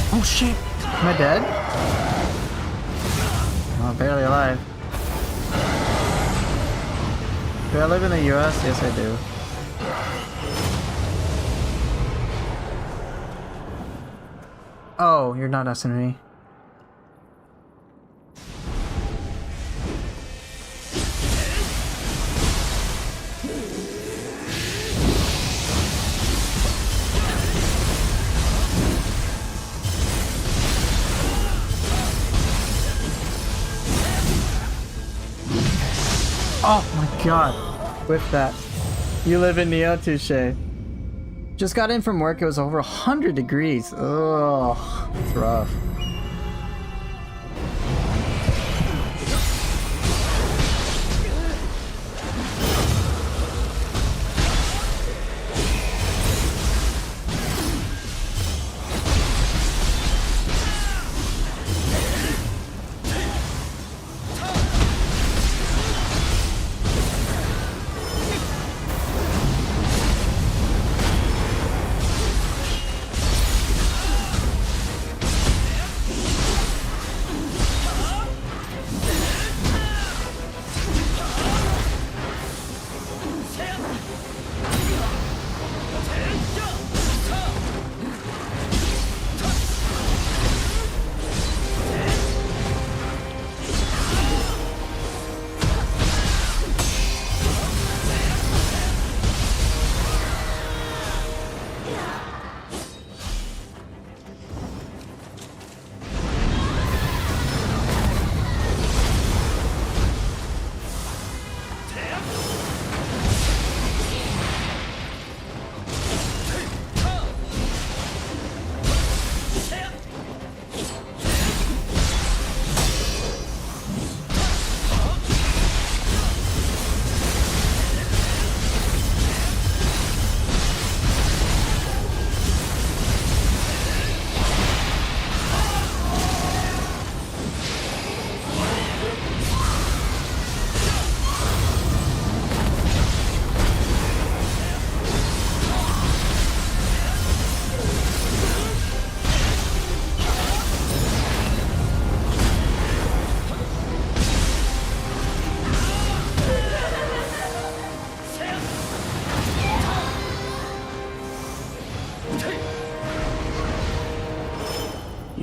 Oh shit! Am I dead? Oh, barely alive. Do I live in the US? Yes, I do. Oh, you're not SNV. Oh my god. With that. You live in Neo, touche. Just got in from work, it was over 100 degrees. Ugh, it's rough.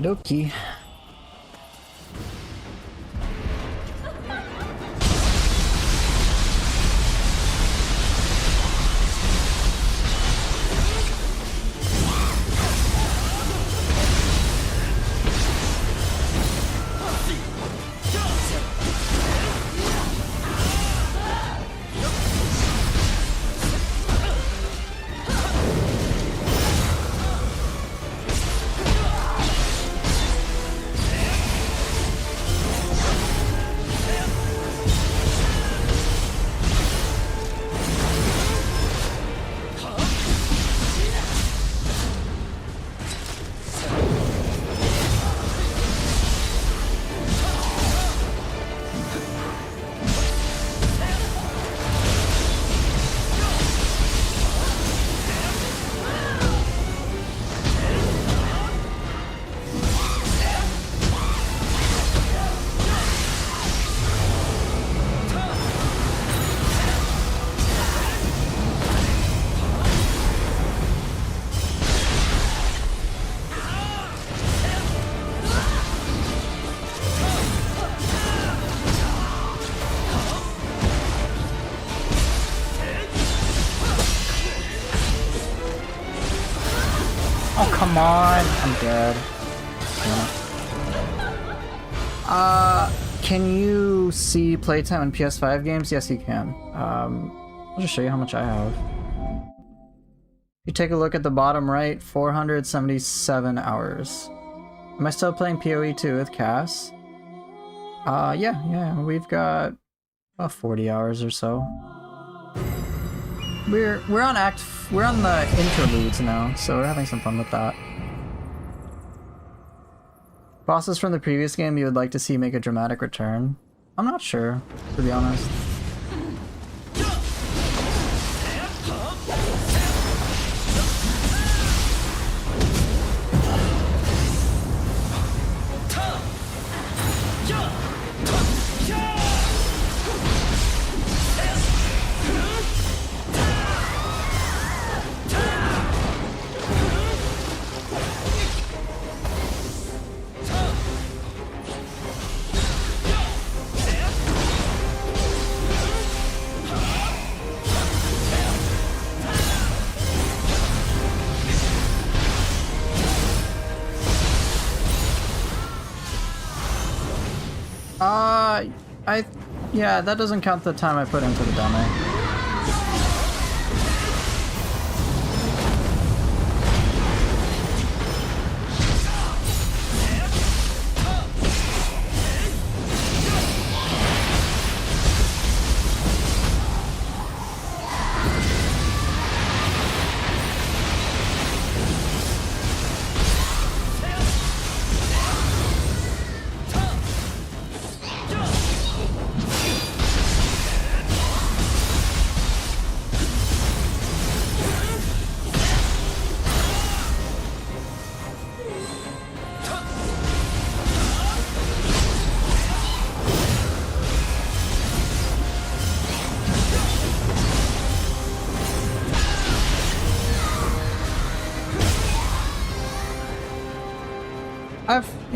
dokie. Oh, come on! I'm dead. Can you see playtime in PS5 games? Yes, you can. I'll just show you how much I have. You take a look at the bottom right, 477 hours. Am I still playing PoE 2 with Cass? Yeah, we've got about 40 hours or so. We're on the interludes now, so we're having some fun with that. Bosses from the previous game you would like to see make a dramatic return? I'm not sure, to be honest. Yeah, that doesn't count the time I put into the demo.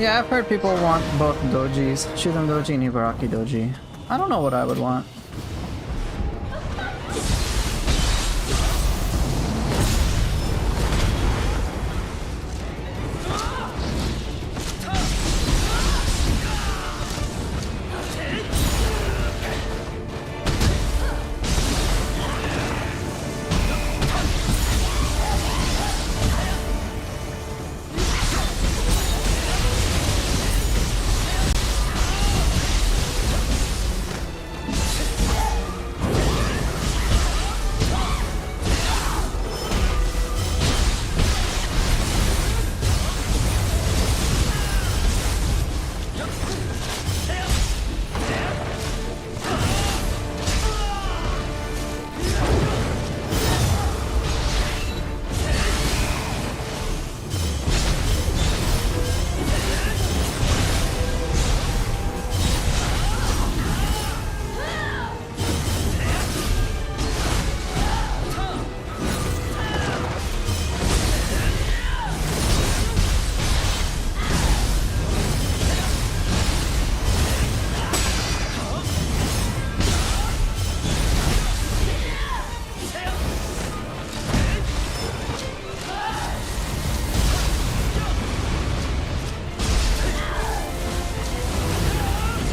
I've heard people want both dojis, Shuden Doji and Ibaraki Doji. I don't know what I would want.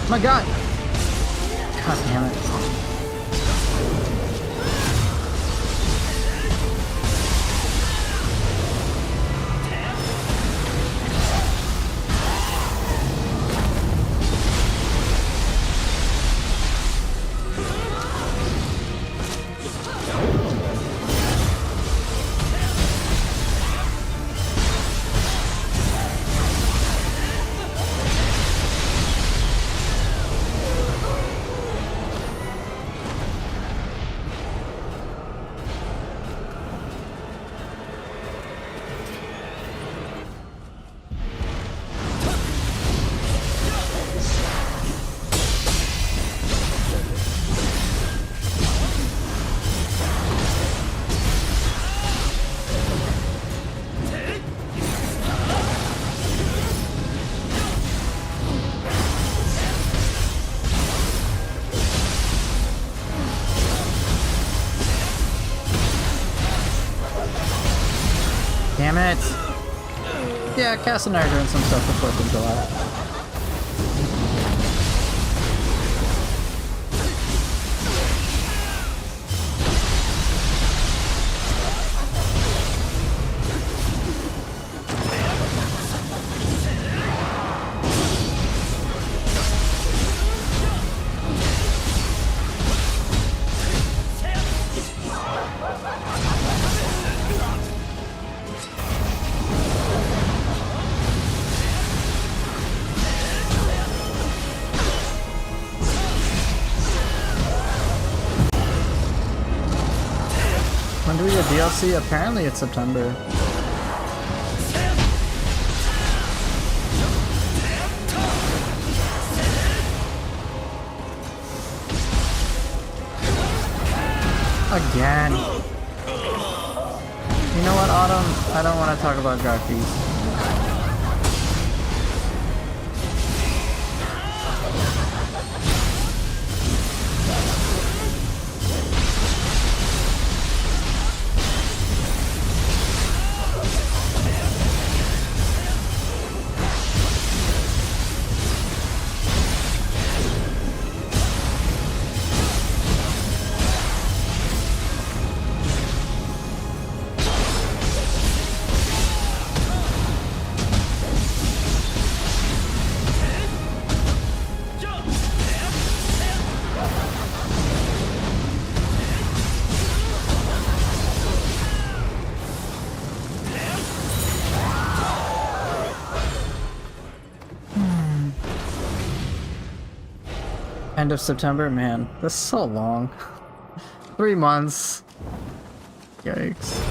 My god! God damn it. Damn it! Yeah, Cass and I are doing some stuff for 4th of July. When do we get DLC? Apparently it's September. Again. You know what, Autumn? I don't want to talk about Garfies. End of September? Man, that's so long. 3 months. Yikes.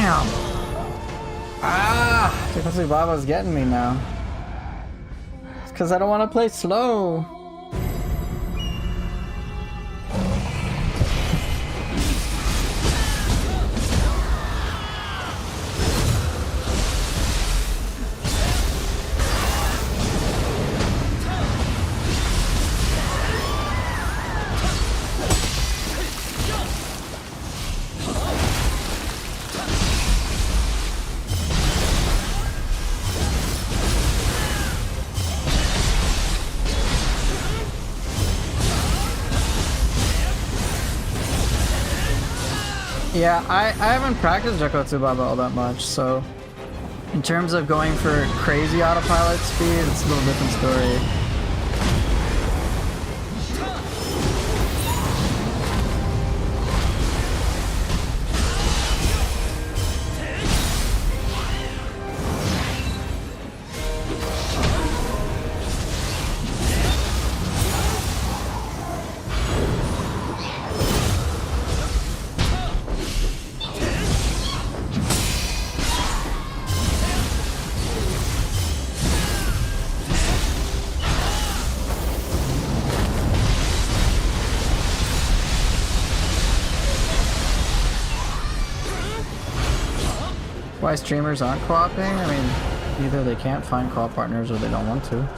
Damn! Ah! Baba's getting me now. It's because I don't want to play slow. Yeah, I haven't practiced Jakotsu Baba all that much, so in terms of going for crazy autopilot speed, it's a little different story. Why streamers aren't co-oping? I mean, either they can't find co-op partners or they don't want to.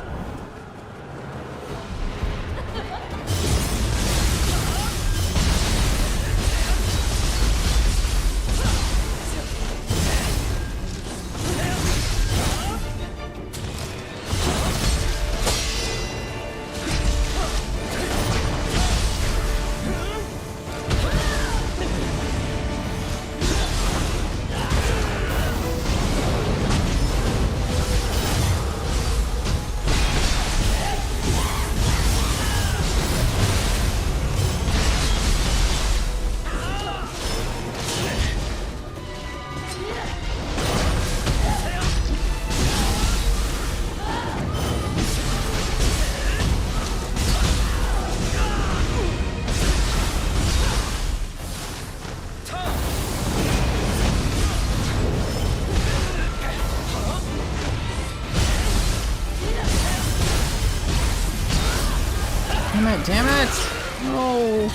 Damn it! No!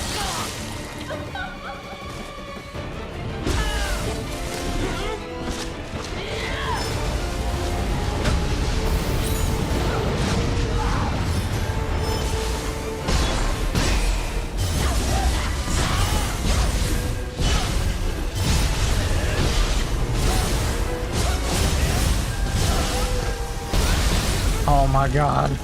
Oh my god.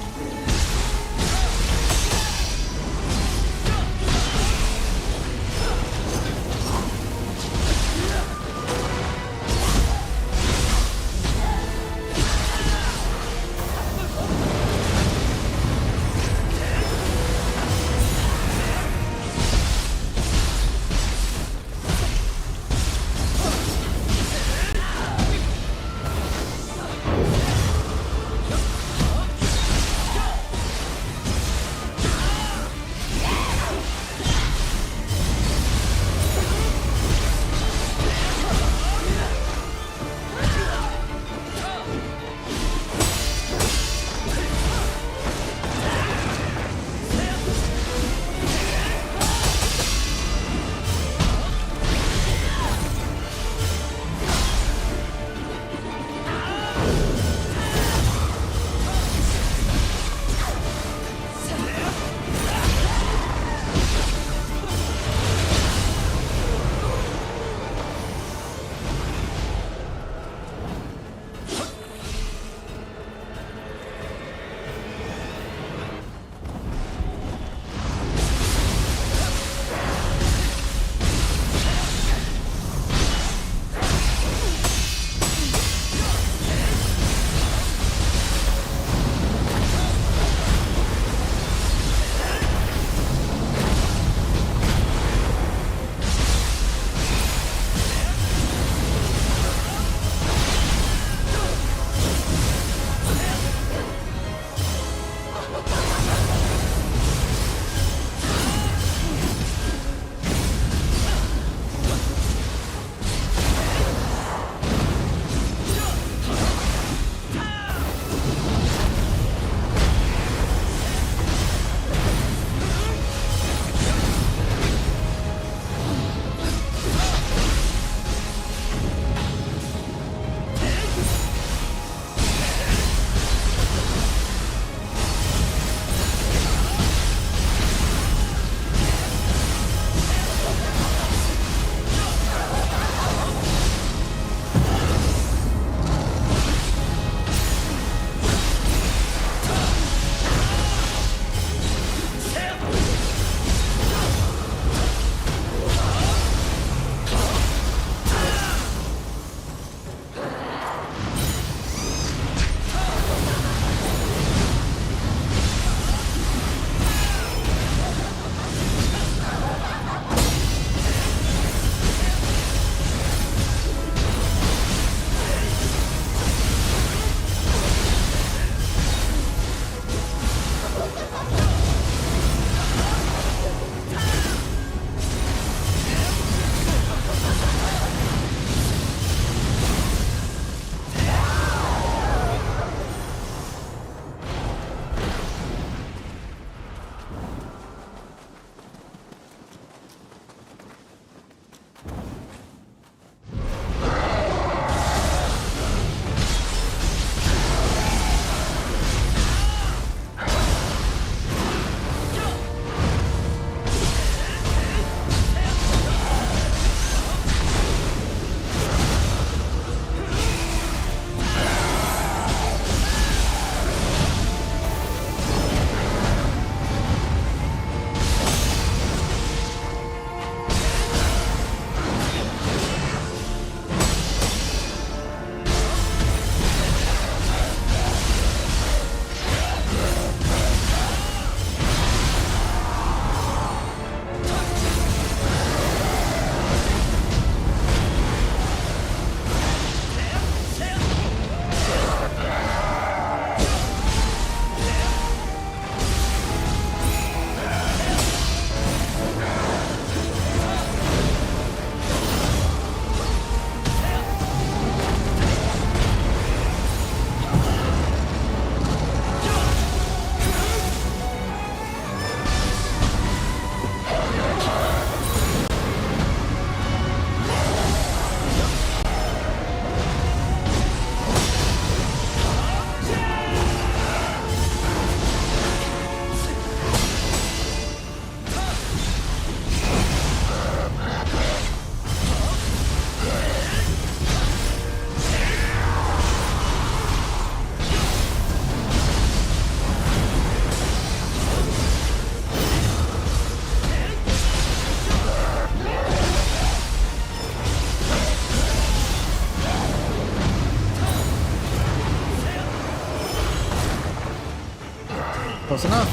Close enough.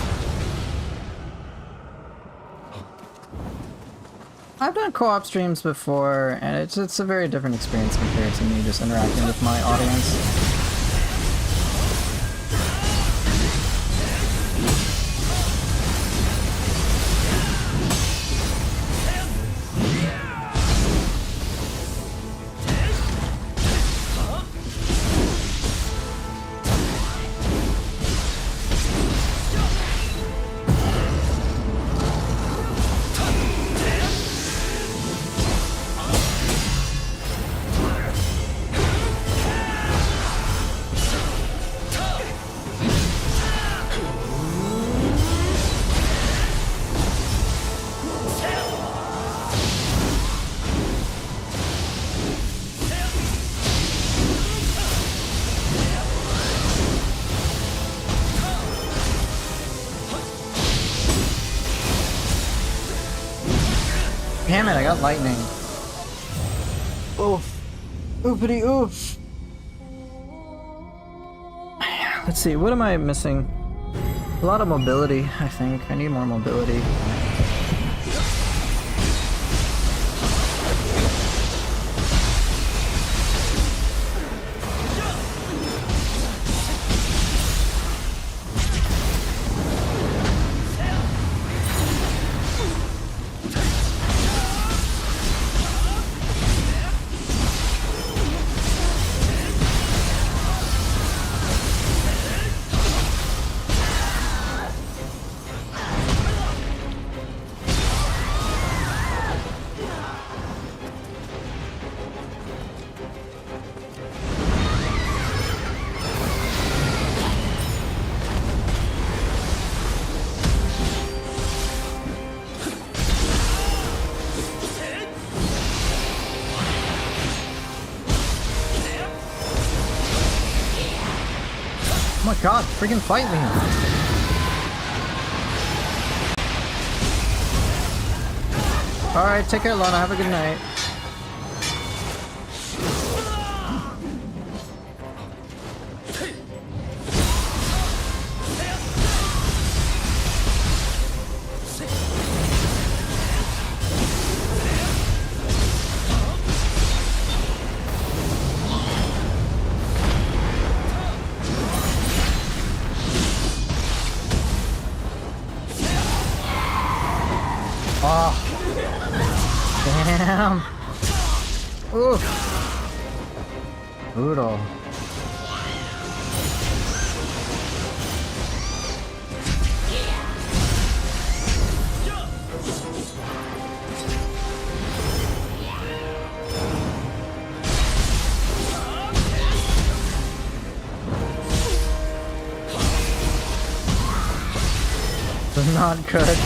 I've done co-op streams before, and it's a very different experience compared to me just interacting with my audience. Damn it, I got lightning. Oof. Oofity oof. Let's see, what am I missing? A lot of mobility, I think. I need more mobility. Oh my god, freaking fight me! Alright, take care, Lana. Have a good night. Oh. Damn. Oof. Brutal. Not good.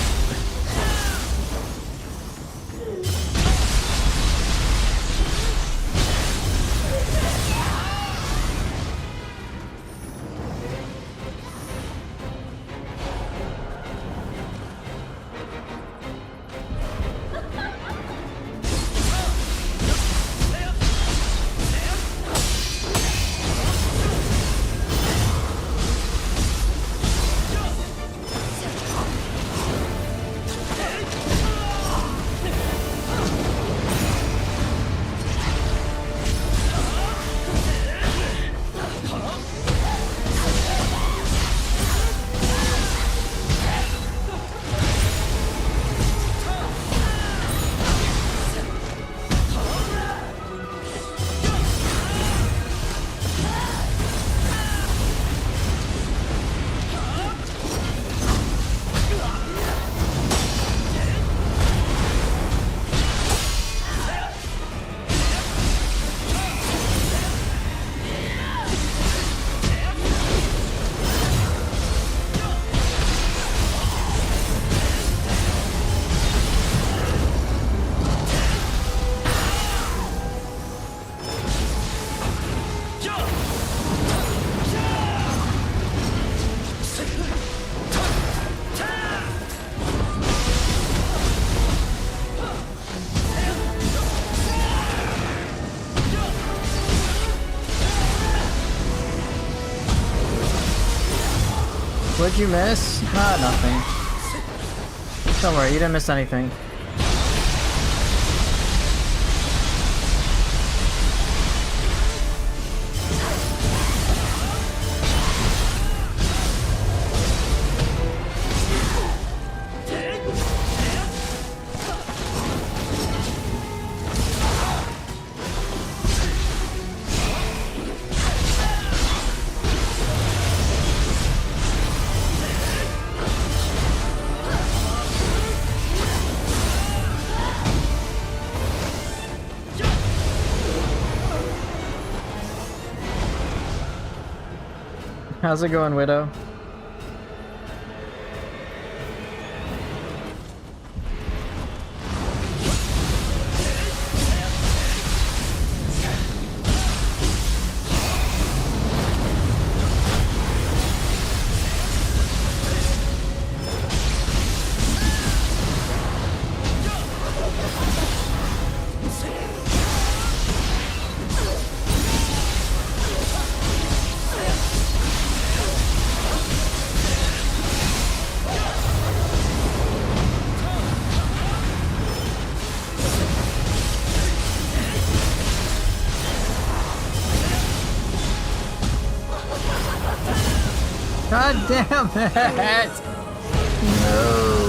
What'd you miss? Ah, nothing. Don't worry, you didn't miss anything. How's it going, Widow? God damn it! No.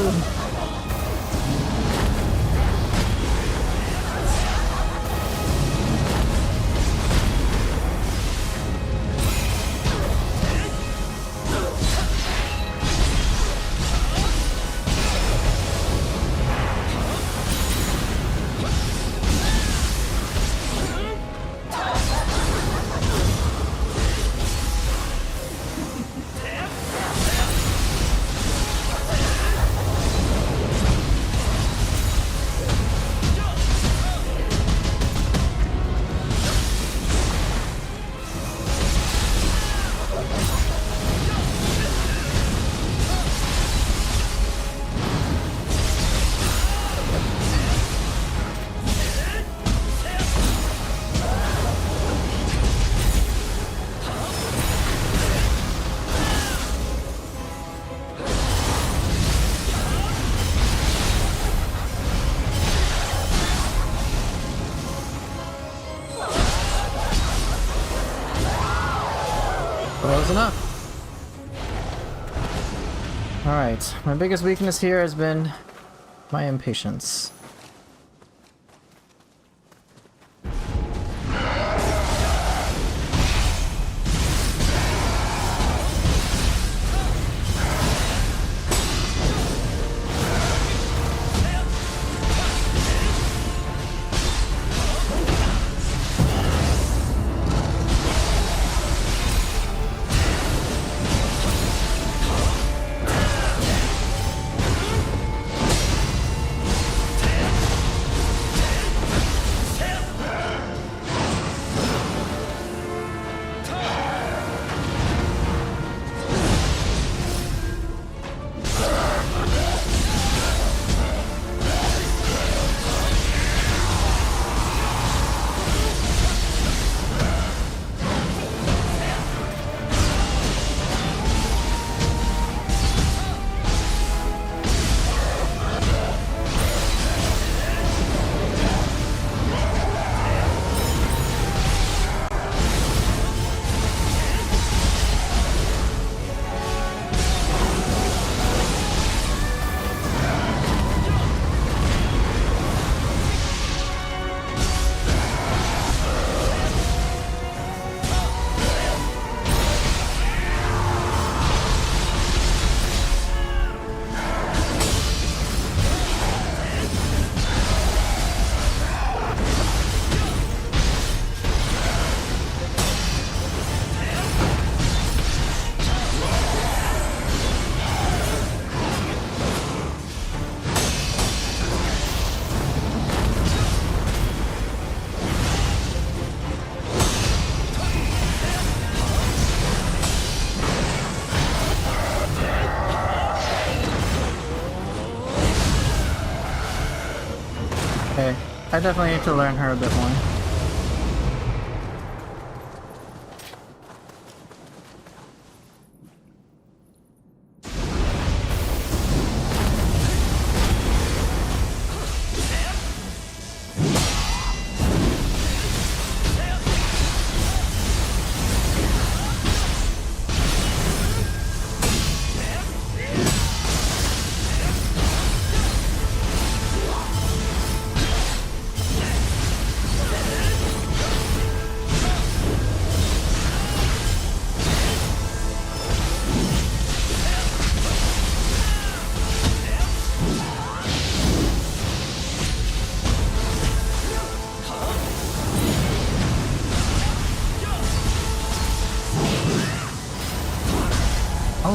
Close enough. Alright, my biggest weakness here has been my impatience. Okay, I definitely need to learn her a bit more.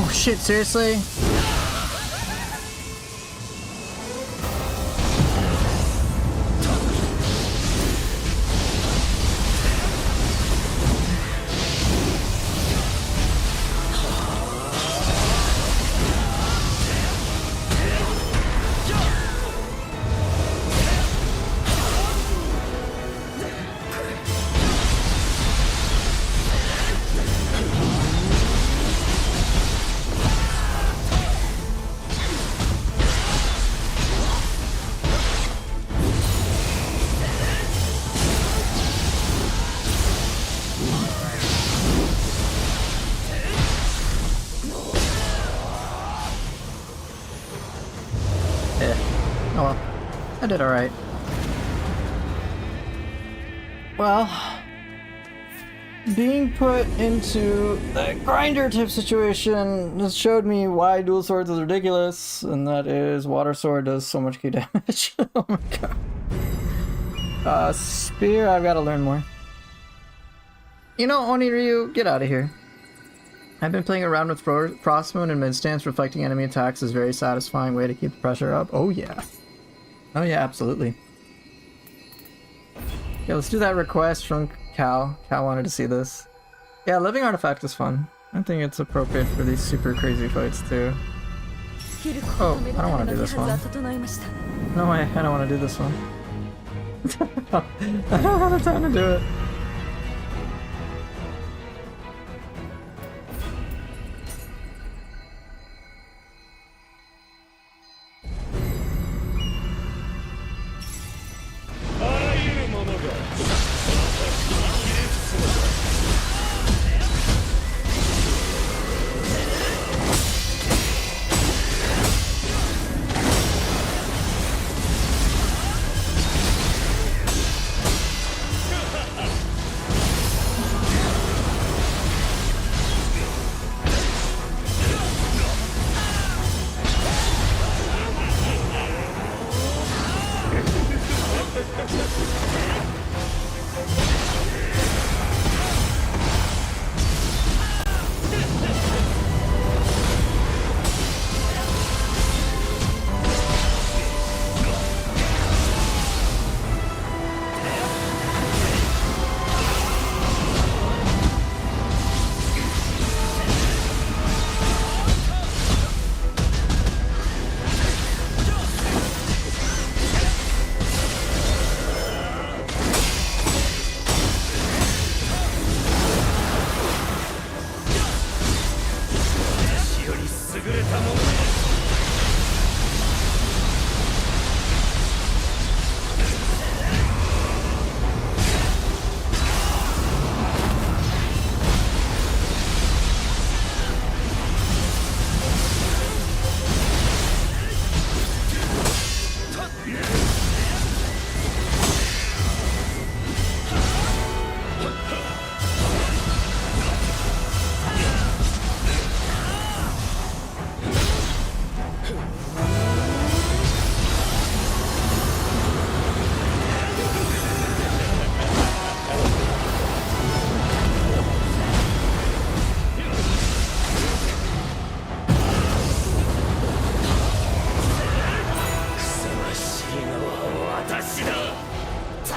Oh shit, seriously? Oh well, I did alright. Well, being put into a grinder type situation has showed me why dual swords is ridiculous, and that is water sword does so much key damage. Oh my god. Spear, I've got to learn more. You know, Oniryu, get out of here. I've been playing around with Frost Moon and mid-stance. Reflecting enemy attacks is a very satisfying way to keep the pressure up. Oh yeah. Oh yeah, absolutely. Yeah, let's do that request from Cal. Cal wanted to see this. Yeah, Living Artifact is fun. I think it's appropriate for these super crazy fights too. Oh, I don't want to do this one. No way, I don't want to do this one. I don't have the time to do it.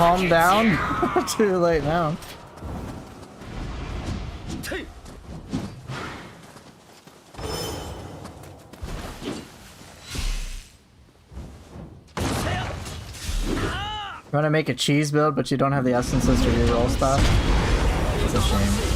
Calm down. Too late now. You want to make a cheese build, but you don't have the essences to reroll stuff? It's a shame.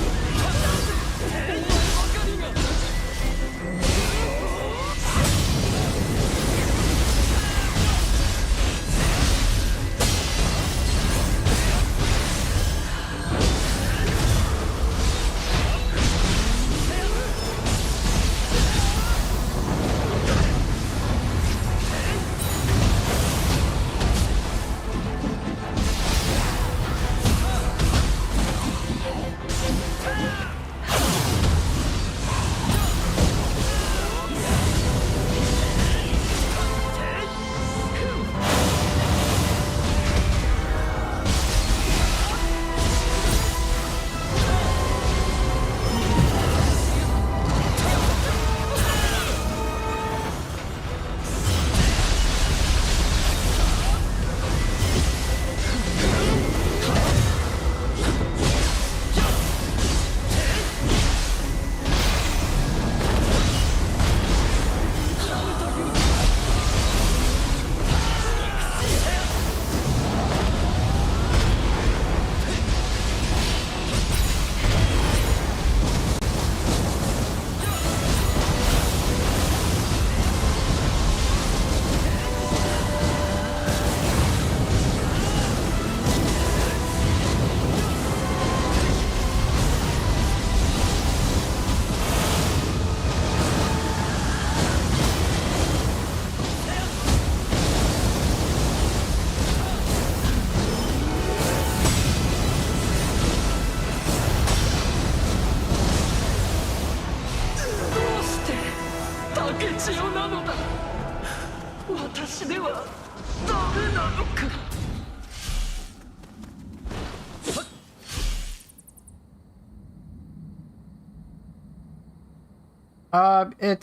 It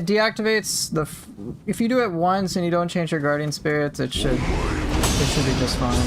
deactivates the. If you do it once and you don't change your guardian spirits, it should be just fine.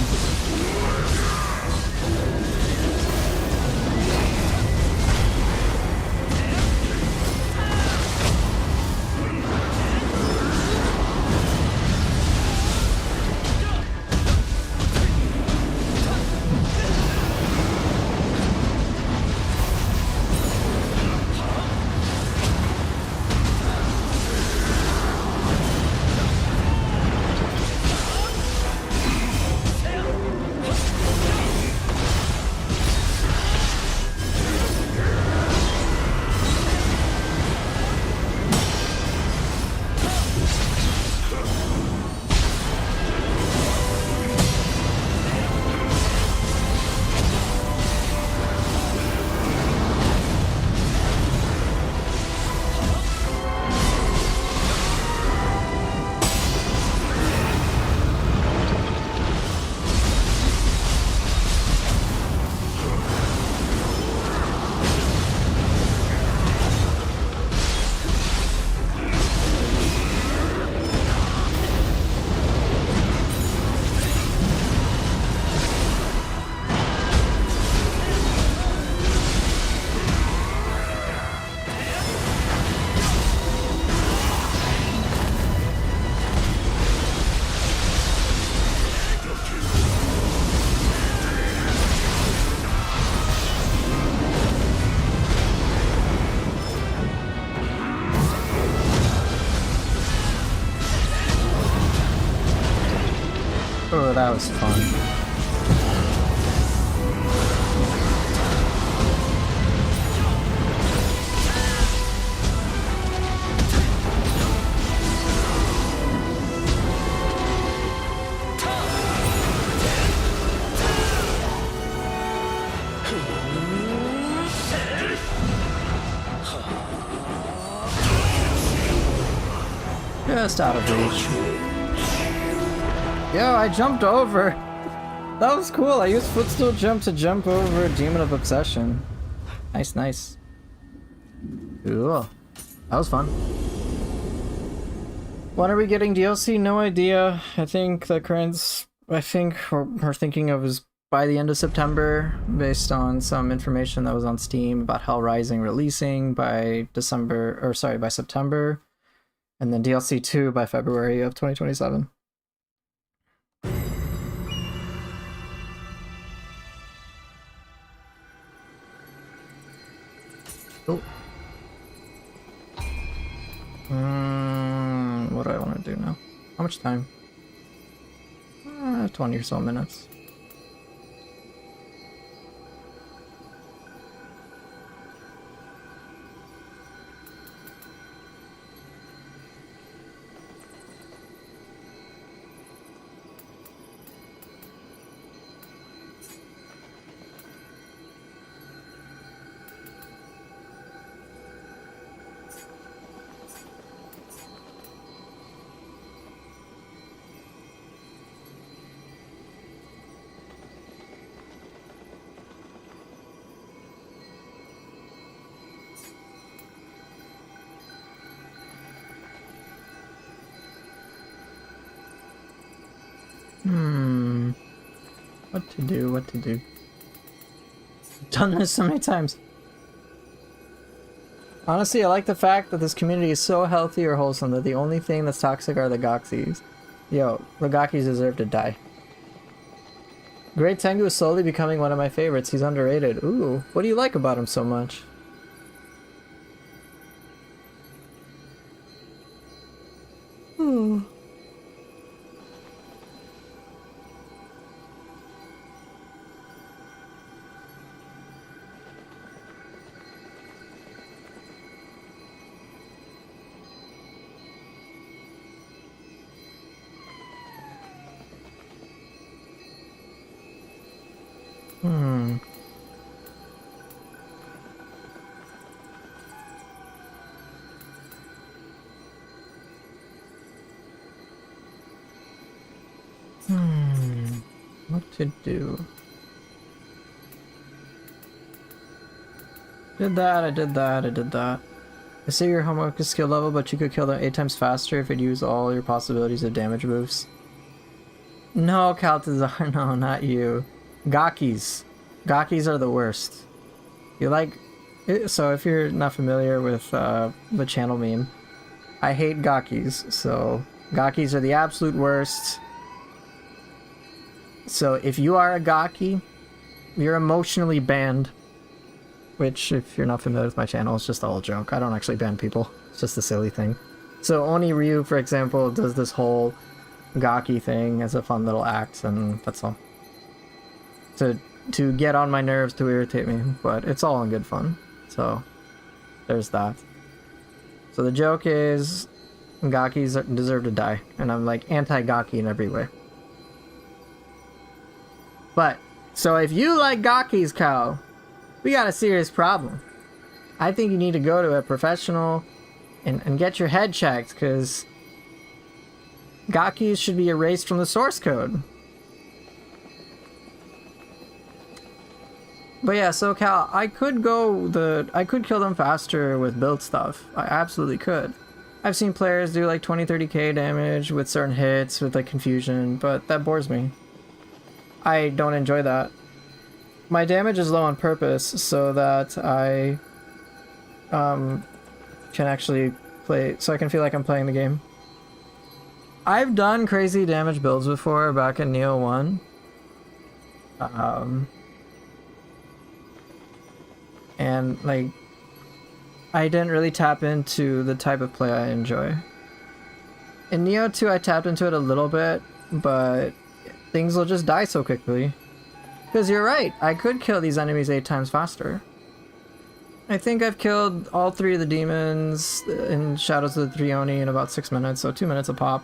Oh, that was fun. Just out of reach. Yo, I jumped over. That was cool. I used footstool jump to jump over Demon of Obsession. Nice, nice. Cool. That was fun. When are we getting DLC? No idea. I think the current... I think we're thinking of is by the end of September, based on some information that was on Steam about Hell Rising releasing by by September. And then DLC 2 by February of 2027. Oh. What do I want to do now? How much time? 20 or so minutes. What to do? I've done this so many times. Honestly, I like the fact that this community is so healthy or wholesome that the only thing that's toxic are the Goxies. Yo, the Goxies deserve to die. Great Tengu is slowly becoming one of my favorites. He's underrated. Ooh, what do you like about him so much? What to do? I did that. I say your homework is skill level, but you could kill them 8 times faster if you'd use all your possibilities of damage moves. No, Kaltazar, no, not you. Gakis. Gakis are the worst. You like... So if you're not familiar with the channel meme, I hate Gakis, so Gakis are the absolute worst. So if you are a Gaki, you're emotionally banned. Which, if you're not familiar with my channel, it's just a whole joke. I don't actually ban people. It's just a silly thing. So Oni Ryu, for example, does this whole Gaki thing as a fun little act, and that's all. To get on my nerves, to irritate me, but it's all in good fun. So, there's that. So the joke is, Gakis deserve to die, and I'm like anti-Gaki in every way. But, so if you like Gakis, Cal, we got a serious problem. I think you need to go to a professional and get your head checked, because Gakis should be erased from the source code. But yeah, so Cal, I could kill them faster with build stuff. I absolutely could. I've seen players do like 20-30k damage with certain hits with like confusion, but that bores me. I don't enjoy that. My damage is low on purpose so that I can actually play, so I can feel like I'm playing the game. I've done crazy damage builds before back in Neo 1. And like, I didn't really tap into the type of play I enjoy. In Neo 2 I tapped into it a little bit, but things will just die so quickly. Because you're right, I could kill these enemies 8 times faster. I think I've killed all 3 of the demons in Shadows of the Three Oni in about 6 minutes, so 2 minutes a pop.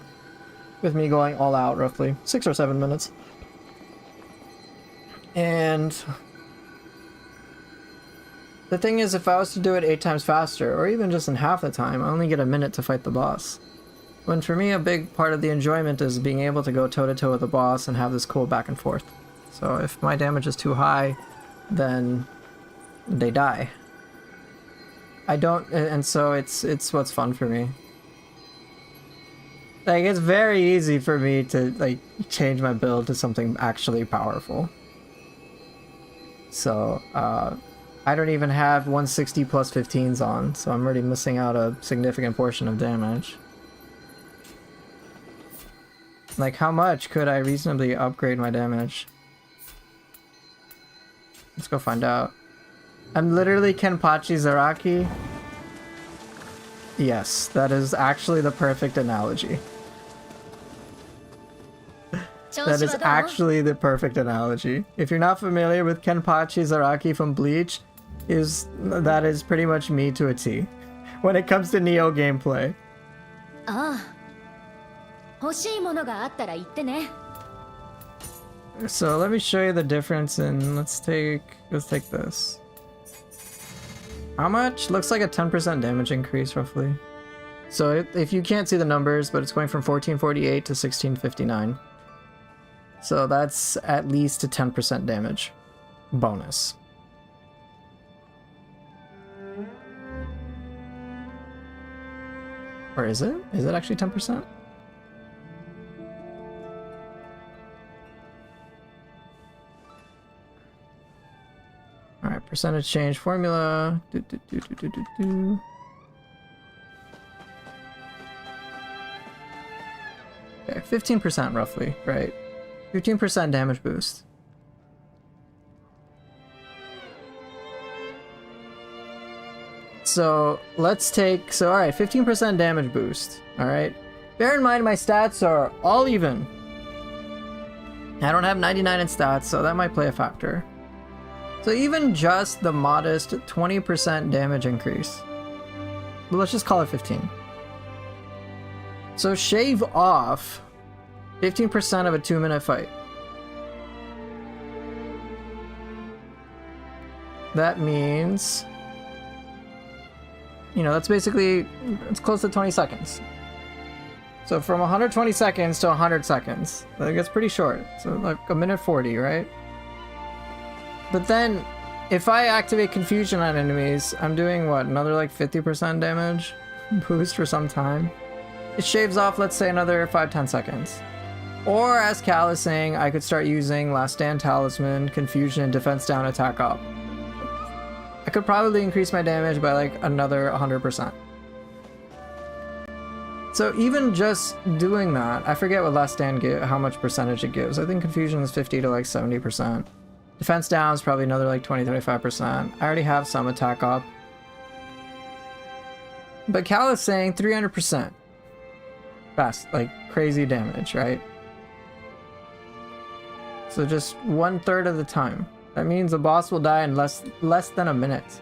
With me going all out roughly, 6 or 7 minutes. And the thing is, if I was to do it 8 times faster, or even just in half the time, I only get a minute to fight the boss. When for me, a big part of the enjoyment is being able to go toe-to-toe with the boss and have this cool back and forth. So if my damage is too high, then they die. I don't, and so it's what's fun for me. Like, it's very easy for me to, like, change my build to something actually powerful. So, I don't even have 160 plus 15s on, so I'm already missing out a significant portion of damage. Like, how much could I reasonably upgrade my damage? Let's go find out. I'm literally Kenpachi Zaraki. Yes, that is actually the perfect analogy. That is actually the perfect analogy. If you're not familiar with Kenpachi Zaraki from Bleach, that is pretty much me to a T when it comes to Neo gameplay. So let me show you the difference in, let's take this. How much? Looks like a 10% damage increase roughly. So if you can't see the numbers, but it's going from 1448 to 1659. So that's at least a 10% damage bonus. Or is it? Is it actually 10%? Alright, percentage change formula. Okay, 15% roughly, right? 15% damage boost. So let's take, so alright, 15% damage boost, alright? Bear in mind my stats are all even. I don't have 99 in stats, so that might play a factor. So even just the modest 20% damage increase. Well, let's just call it 15. So shave off 15% of a 2-minute fight. That means, you know, that's basically, it's close to 20 seconds. So from 120 seconds to 100 seconds. Like, that's pretty short. So like a minute 40, right? But then if I activate confusion on enemies, I'm doing what, another like 50% damage boost for some time. It shaves off, let's say, another 5-10 seconds. Or as Cal is saying, I could start using Last Stand Talisman, Confusion, Defense Down, Attack Up. I could probably increase my damage by like another 100%. So even just doing that, I forget what Last Stand how much percentage it gives. I think Confusion is 50 to like 70%. Defense Down is probably another like 20-35%. I already have some Attack Up. But Cal is saying 300%. Fast, like crazy damage, right? So just 1/3 of the time. That means the boss will die in less than a minute.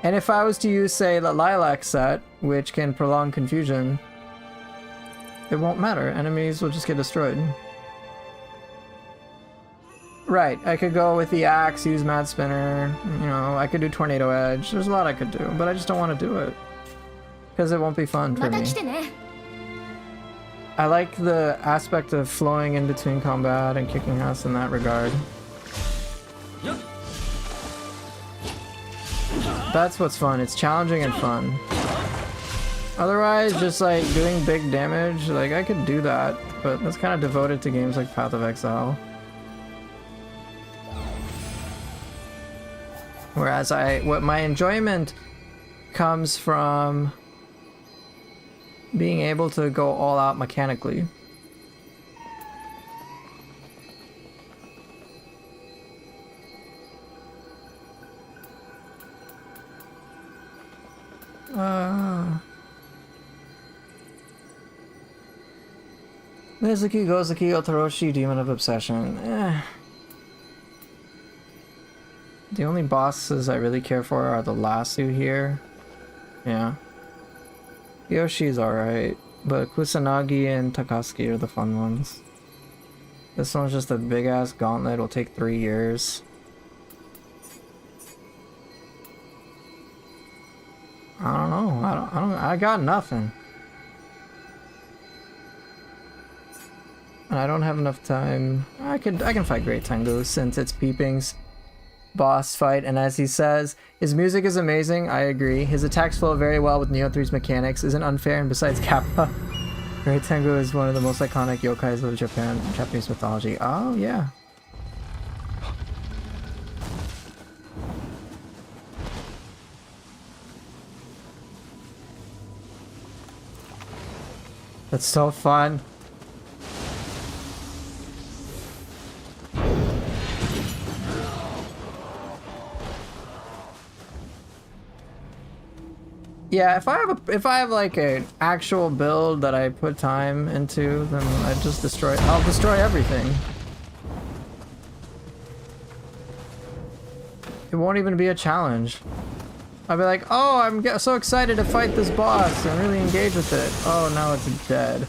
And if I was to use, say, the Lilac set, which can prolong confusion, it won't matter. Enemies will just get destroyed. Right, I could go with the axe, use Mad Spinner, you know, I could do Tornado Edge. There's a lot I could do, but I just don't want to do it. Because it won't be fun for me. I like the aspect of flowing in between combat and kicking ass in that regard. That's what's fun. It's challenging and fun. Otherwise, just like doing big damage, like I could do that, but that's kind of devoted to games like Path of Exile. Whereas what my enjoyment comes from being able to go all out mechanically. Mizuki, Gozuki, Otoroshi, Demon of Obsession. The only bosses I really care for are the last two here. Yeah. Yoshi's alright, but Kusanagi and Takasuki are the fun ones. This one's just a big ass gauntlet, it'll take 3 years. I don't know, I got nothing. And I don't have enough time. I can fight Great Tengu since it's Peeping's boss fight, and as he says, his music is amazing. I agree. His attacks flow very well with Neo 3's mechanics, isn't unfair, and besides Kappa, Great Tengu is one of the most iconic yokais of Japanese mythology. Oh yeah. That's so fun. Yeah, if I have like an actual build that I put time into, then I'll destroy everything. It won't even be a challenge. I'll be like, oh, I'm so excited to fight this boss and really engage with it. Oh, now it's dead.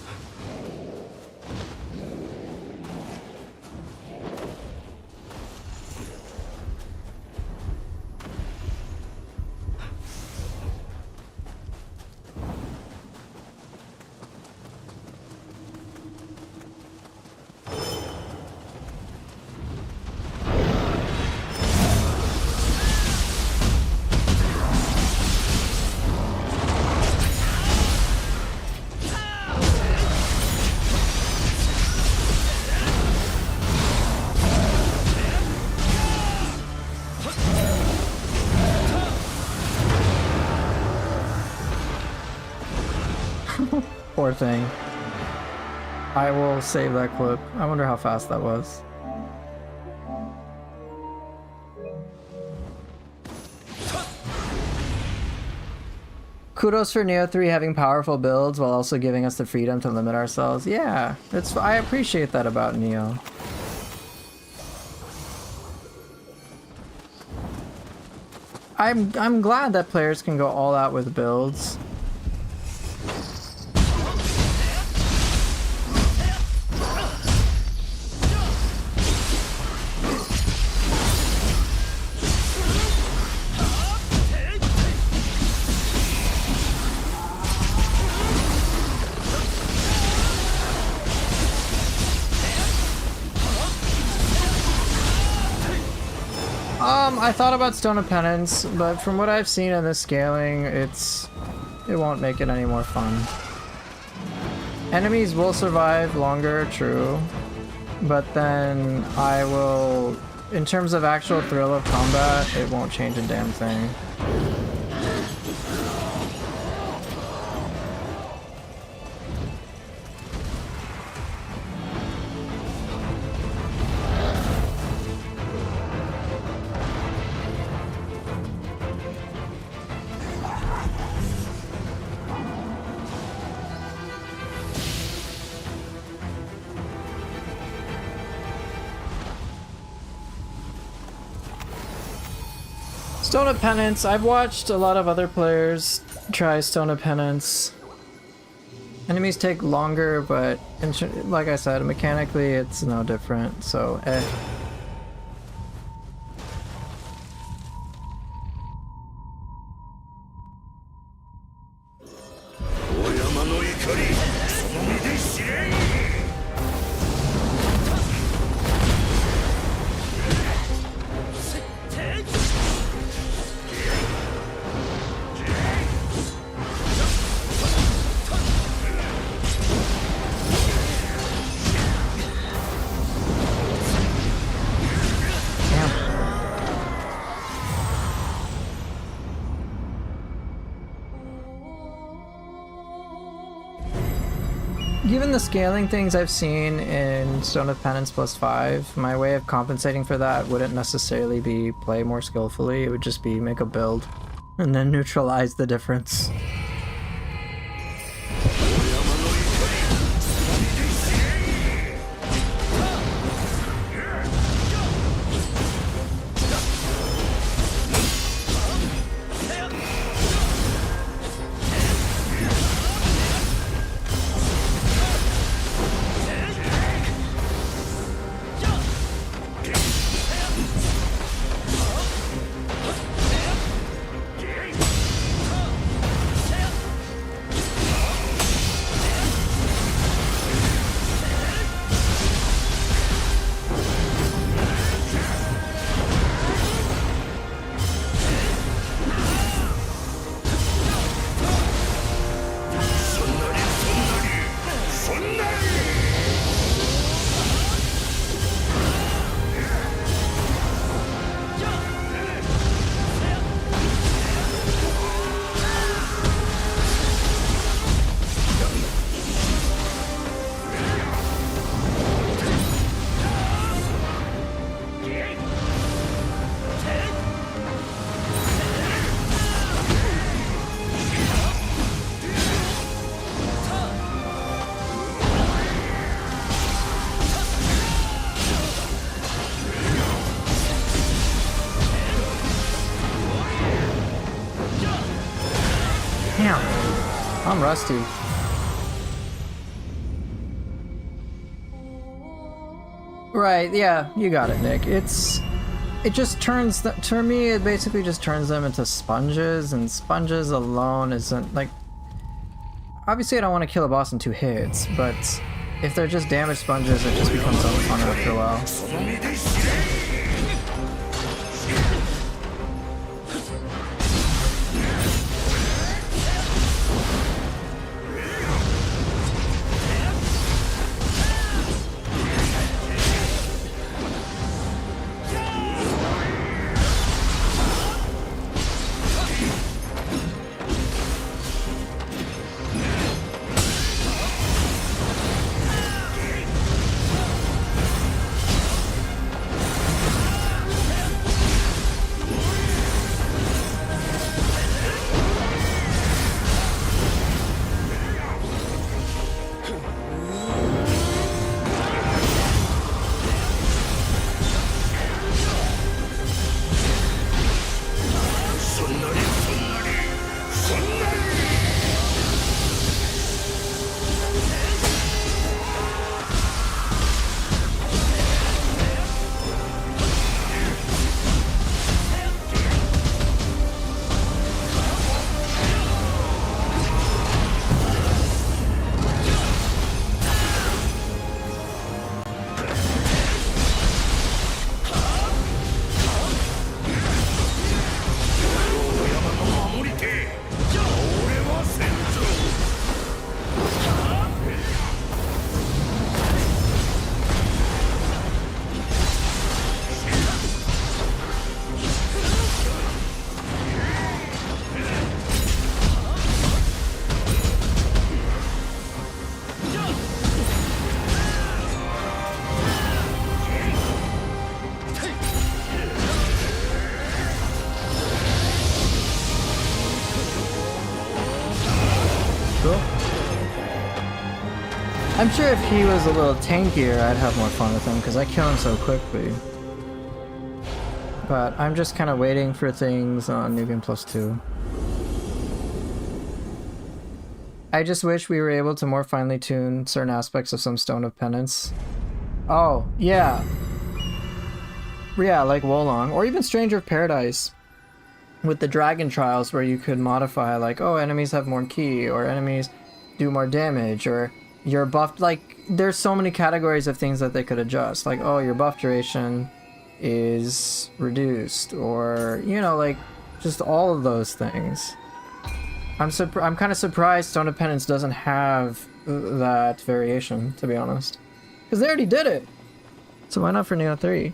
Poor thing. I will save that clip. I wonder how fast that was. Kudos for Neo 3 having powerful builds while also giving us the freedom to limit ourselves. Yeah, I appreciate that about Neo. I'm glad that players can go all out with builds. I thought about Stone of Penance, but from what I've seen in the scaling, it won't make it any more fun. Enemies will survive longer, true, but then I will, in terms of actual thrill of combat, it won't change a damn thing. Stone of Penance. I've watched a lot of other players try Stone of Penance. Enemies take longer, but like I said, mechanically it's no different, so eh. Given the scaling things I've seen in Stone of Penance +5, my way of compensating for that wouldn't necessarily be play more skillfully, it would just be make a build and then neutralize the difference. Damn, I'm rusty. Right, yeah, you got it, Nick. It just turns, to me, it basically just turns them into sponges, and sponges alone isn't, like, obviously I don't want to kill a boss in 2 hits, but if they're just damage sponges, it just becomes unfun after a while. I'm sure if he was a little tankier, I'd have more fun with him, because I kill him so quickly. But I'm just kind of waiting for things on New Game Plus 2. I just wish we were able to more finely tune certain aspects of some Stone of Penance. Oh, yeah. Yeah, like Wolong, or even Stranger of Paradise. With the Dragon Trials, where you could modify, like, oh, enemies have more ki, or enemies do more damage, or you're buffed. Like, there's so many categories of things that they could adjust. Like, oh, your buff duration is reduced, or, you know, like, just all of those things. I'm kind of surprised Stone of Penance doesn't have that variation, to be honest. Because they already did it! So why not for Neo 3?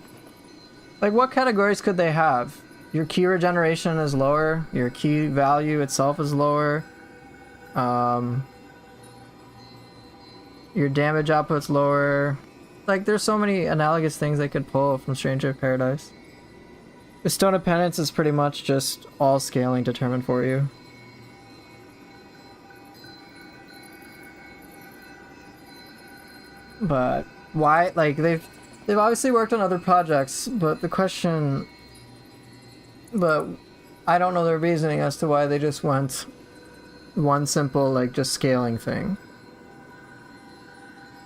Like, what categories could they have? Your ki regeneration is lower, your ki value itself is lower, your damage output's lower. Like, there's so many analogous things they could pull from Stranger of Paradise. The Stone of Penance is pretty much just all scaling determined for you. But why? Like, they've obviously worked on other projects, but the question, but I don't know their reasoning as to why they just went one simple, like, just scaling thing.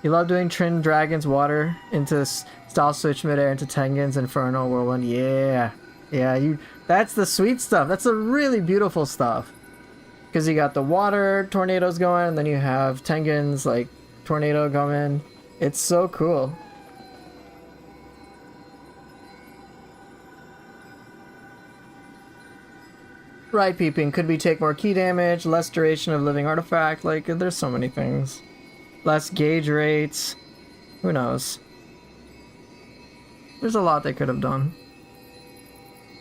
You love doing Trin Dragon's water into style switch midair into Tengen's Infernal Whirlwind. Yeah, that's the sweet stuff. That's the really beautiful stuff. Because you got the water tornadoes going, and then you have Tengen's, like, tornado going. It's so cool. Right peeping. Could we take more ki damage? Less duration of living artifact? Like, there's so many things. Less gauge rates. Who knows? There's a lot they could have done.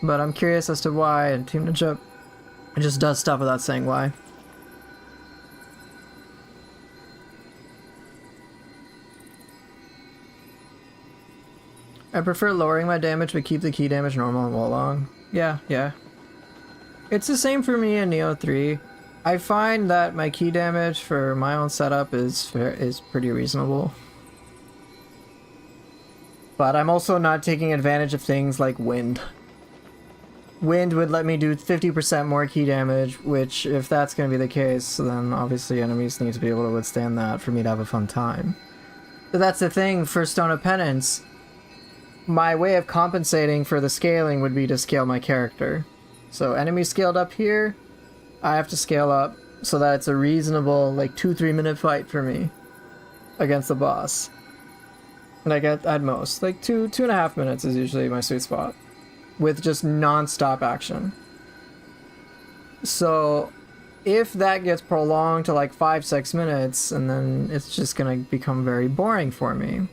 But I'm curious as to why, and Team Ninja just does stuff without saying why. I prefer lowering my damage but keep the ki damage normal in Wolong. Yeah. It's the same for me in Neo 3. I find that my ki damage for my own setup is pretty reasonable. But I'm also not taking advantage of things like Wind. Wind would let me do 50% more ki damage, which, if that's going to be the case, then obviously enemies need to be able to withstand that for me to have a fun time. But that's the thing for Stone of Penance. My way of compensating for the scaling would be to scale my character. So enemies scaled up here, I have to scale up so that it's a reasonable, like, 2-3 minute fight for me against the boss. And I get, at most, like 2.5 minutes is usually my sweet spot, with just non-stop action. So if that gets prolonged to like 5-6 minutes, and then it's just gonna become very boring for me.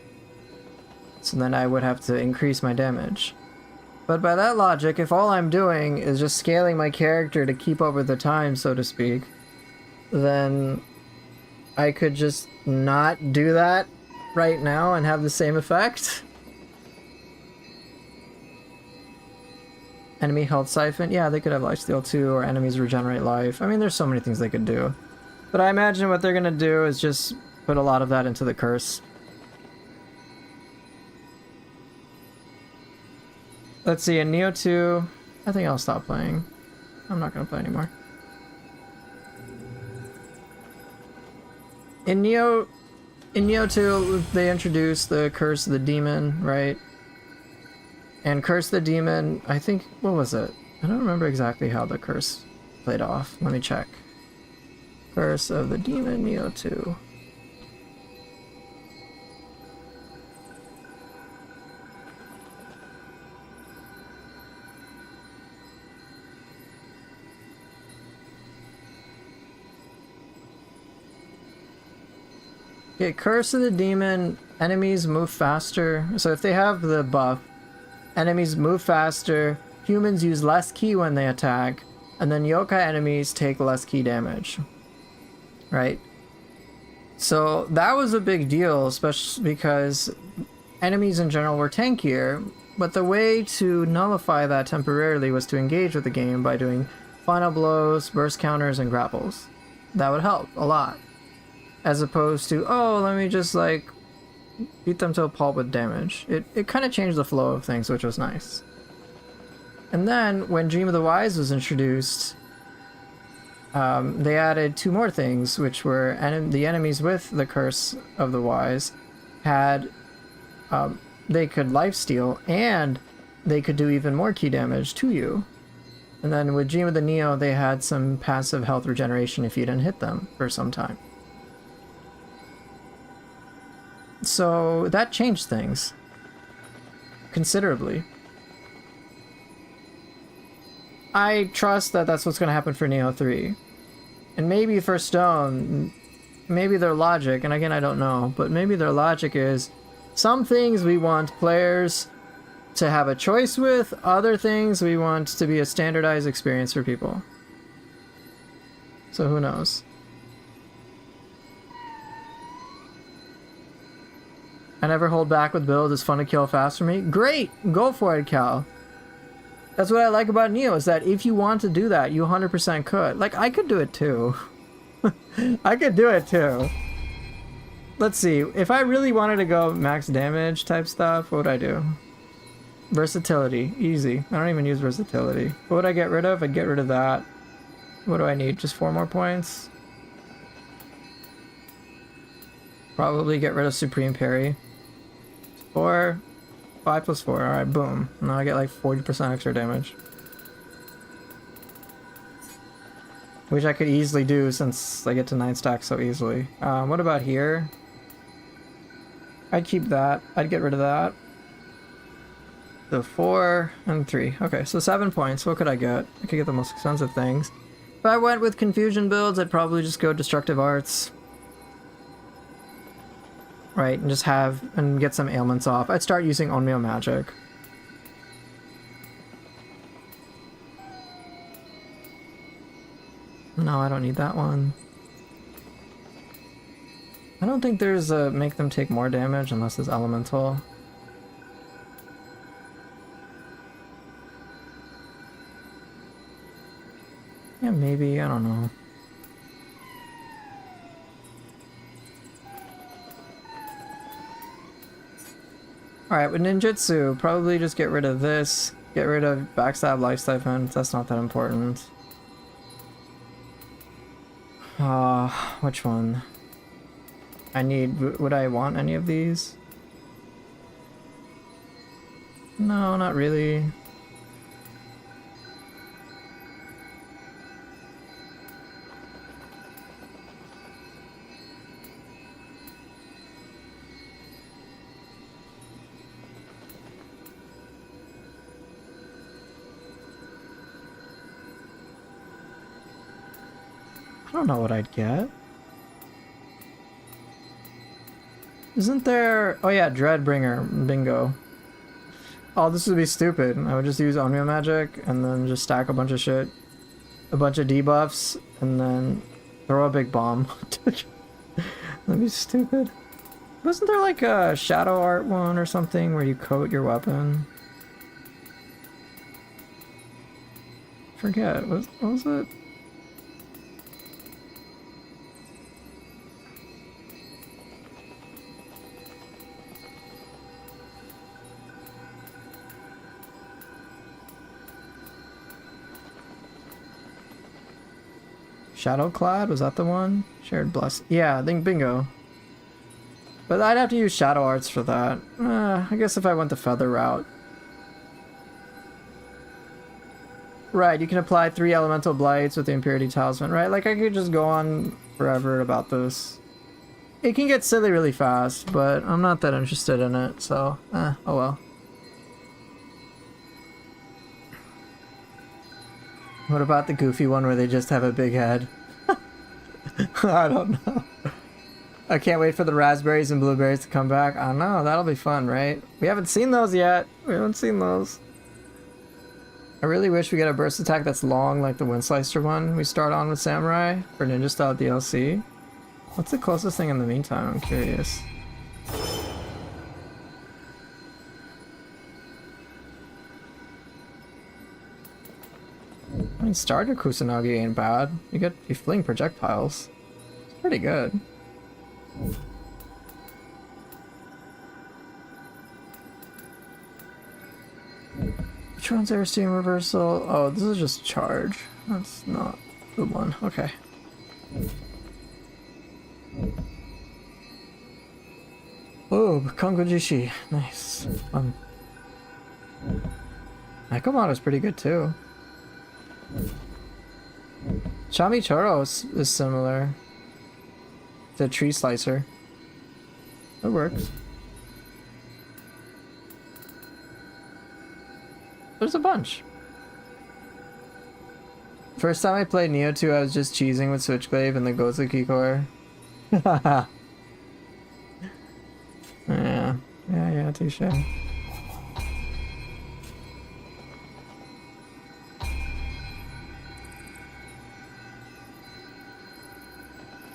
So then I would have to increase my damage. But by that logic, if all I'm doing is just scaling my character to keep up with the time, so to speak, then I could just not do that right now and have the same effect. Enemy health siphon? Yeah, they could have lifesteal too, or enemies regenerate life. I mean, there's so many things they could do. But I imagine what they're gonna do is just put a lot of that into the curse. Let's see, in Neo 2, I think I'll stop playing. I'm not gonna play anymore. In Neo 2, they introduced the Curse of the Demon, right? And Curse of the Demon, I think, what was it? I don't remember exactly how the curse played off. Let me check. Curse of the Demon, Neo 2. Okay, Curse of the Demon, enemies move faster. So if they have the buff, enemies move faster, humans use less ki when they attack, and then yokai enemies take less ki damage. Right? So that was a big deal, especially because enemies in general were tankier, but the way to nullify that temporarily was to engage with the game by doing final blows, burst counters, and grapples. That would help a lot. as opposed to, oh, let me just like beat them to a pulp with damage. It kind of changed the flow of things, which was nice. And then when Dream of the Wise was introduced, they added 2 more things, which were the enemies with the Curse of the Wise had, they could lifesteal, and they could do even more key damage to you. And then with Dream of the Neo, they had some passive health regeneration if you didn't hit them for some time. So that changed things considerably. I trust that that's what's going to happen for Neo 3. And maybe for Stone, maybe their logic, and again I don't know, but maybe their logic is some things we want players to have a choice with, other things we want to be a standardized experience for people. So who knows? I never hold back with builds. It's fun to kill fast for me. Great! Go for it, Cal. That's what I like about Neo, is that if you want to do that, you 100% could. Like, I could do it too. I could do it too. Let's see. If I really wanted to go max damage type stuff, what would I do? Versatility. Easy. I don't even use versatility. What would I get rid of? I'd get rid of that. What do I need? Just 4 more points? Probably get rid of Supreme Parry. 4. 5 plus 4. Alright, boom. Now I get like 40% extra damage. Which I could easily do since I get to 9 stacks so easily. What about here? I'd keep that. I'd get rid of that. So 4 and 3. Okay, so 7 points. What could I get? I could get the most expensive things. If I went with confusion builds, I'd probably just go destructive arts. Right, and just get some ailments off. I'd start using Onmyo magic. No, I don't need that one. I don't think there's a make them take more damage unless it's elemental. Yeah, maybe, I don't know. Alright, with ninjutsu, probably just get rid of this. Get rid of backstab, life stipend. That's not that important. Which one? Would I want any of these? No, not really. I don't know what I'd get. Isn't there... Oh yeah, Dreadbringer. Bingo. Oh, this would be stupid. I would just use Onmyo magic and then just stack a bunch of shit. A bunch of debuffs and then throw a big bomb. That'd be stupid. Wasn't there like a shadow art one or something where you coat your weapon? Forget. What was it? Shadowclad? Was that the one? Shared Bless. Yeah, I think bingo. But I'd have to use Shadow Arts for that. I guess if I went the Feather route. Right, you can apply 3 Elemental Blights with the Impurity Talisman, right? Like, I could just go on forever about this. It can get silly really fast, but I'm not that interested in it, so, oh well. What about the goofy one where they just have a big head? I don't know. I can't wait for the raspberries and blueberries to come back. I know, that'll be fun, right? We haven't seen those yet. We haven't seen those. I really wish we get a burst attack that's long like the Windslicer one we start on with Samurai for Ninja Style DLC. What's the closest thing in the meantime? I'm curious. I mean, starter Kusanagi ain't bad. You fling projectiles. It's pretty good. Tron's Airstream reversal. Oh, this is just charge. That's not the one. Okay. Oh, Kongojishi. Nice. Fun. Nekomaru's pretty good too. Chamichoro is similar. The tree slicer. That works. There's a bunch. First time I played Neo 2, I was just cheesing with Switchblade and the Gozuki core. Yeah, touche.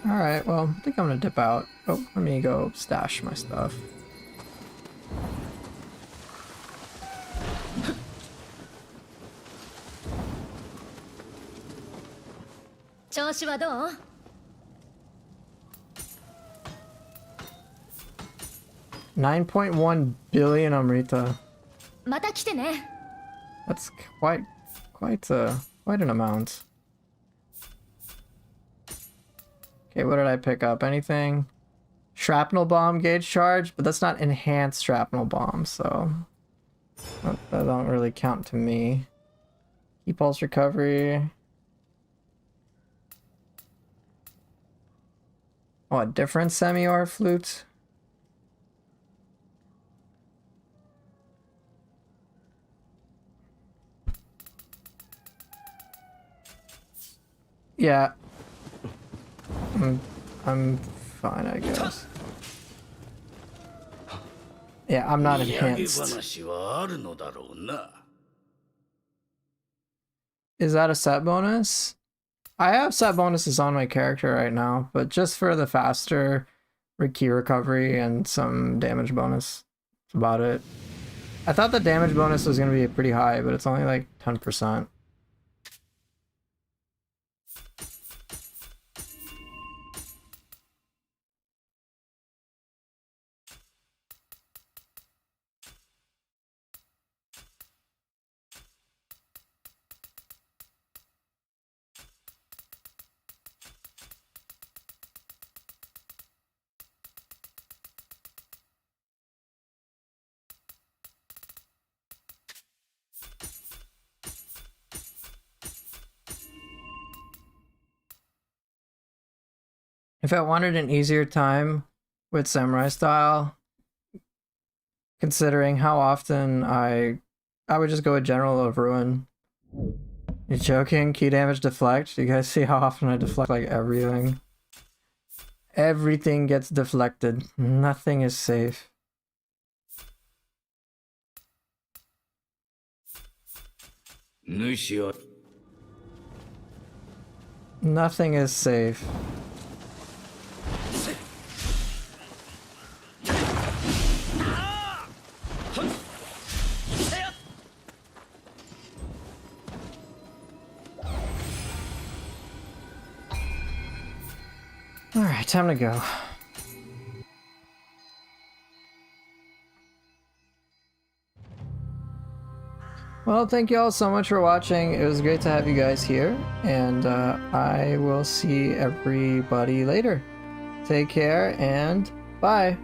Alright, well, I think I'm gonna dip out. Oh, let me go stash my stuff. $9.1 billion Amrita. That's quite an amount. Okay, what did I pick up? Anything? Shrapnel bomb gauge charge, but that's not enhanced shrapnel bomb, so that don't really count to me. Key pulse recovery. Oh, a different semi-or flute. Yeah. I'm fine, I guess. Yeah, I'm not enhanced. Is that a set bonus? I have set bonuses on my character right now, but just for the faster key recovery and some damage bonus. That's about it. I thought the damage bonus was going to be pretty high, but it's only like 10%. If I wanted an easier time with Samurai style, considering how often I would just go with General of Ruin. You joking? Key damage deflect? You guys see how often I deflect like everything? Everything gets deflected. Nothing is safe. Nothing is safe. Alright, time to go. Well, thank you all so much for watching. It was great to have you guys here, and I will see everybody later. Take care, and bye!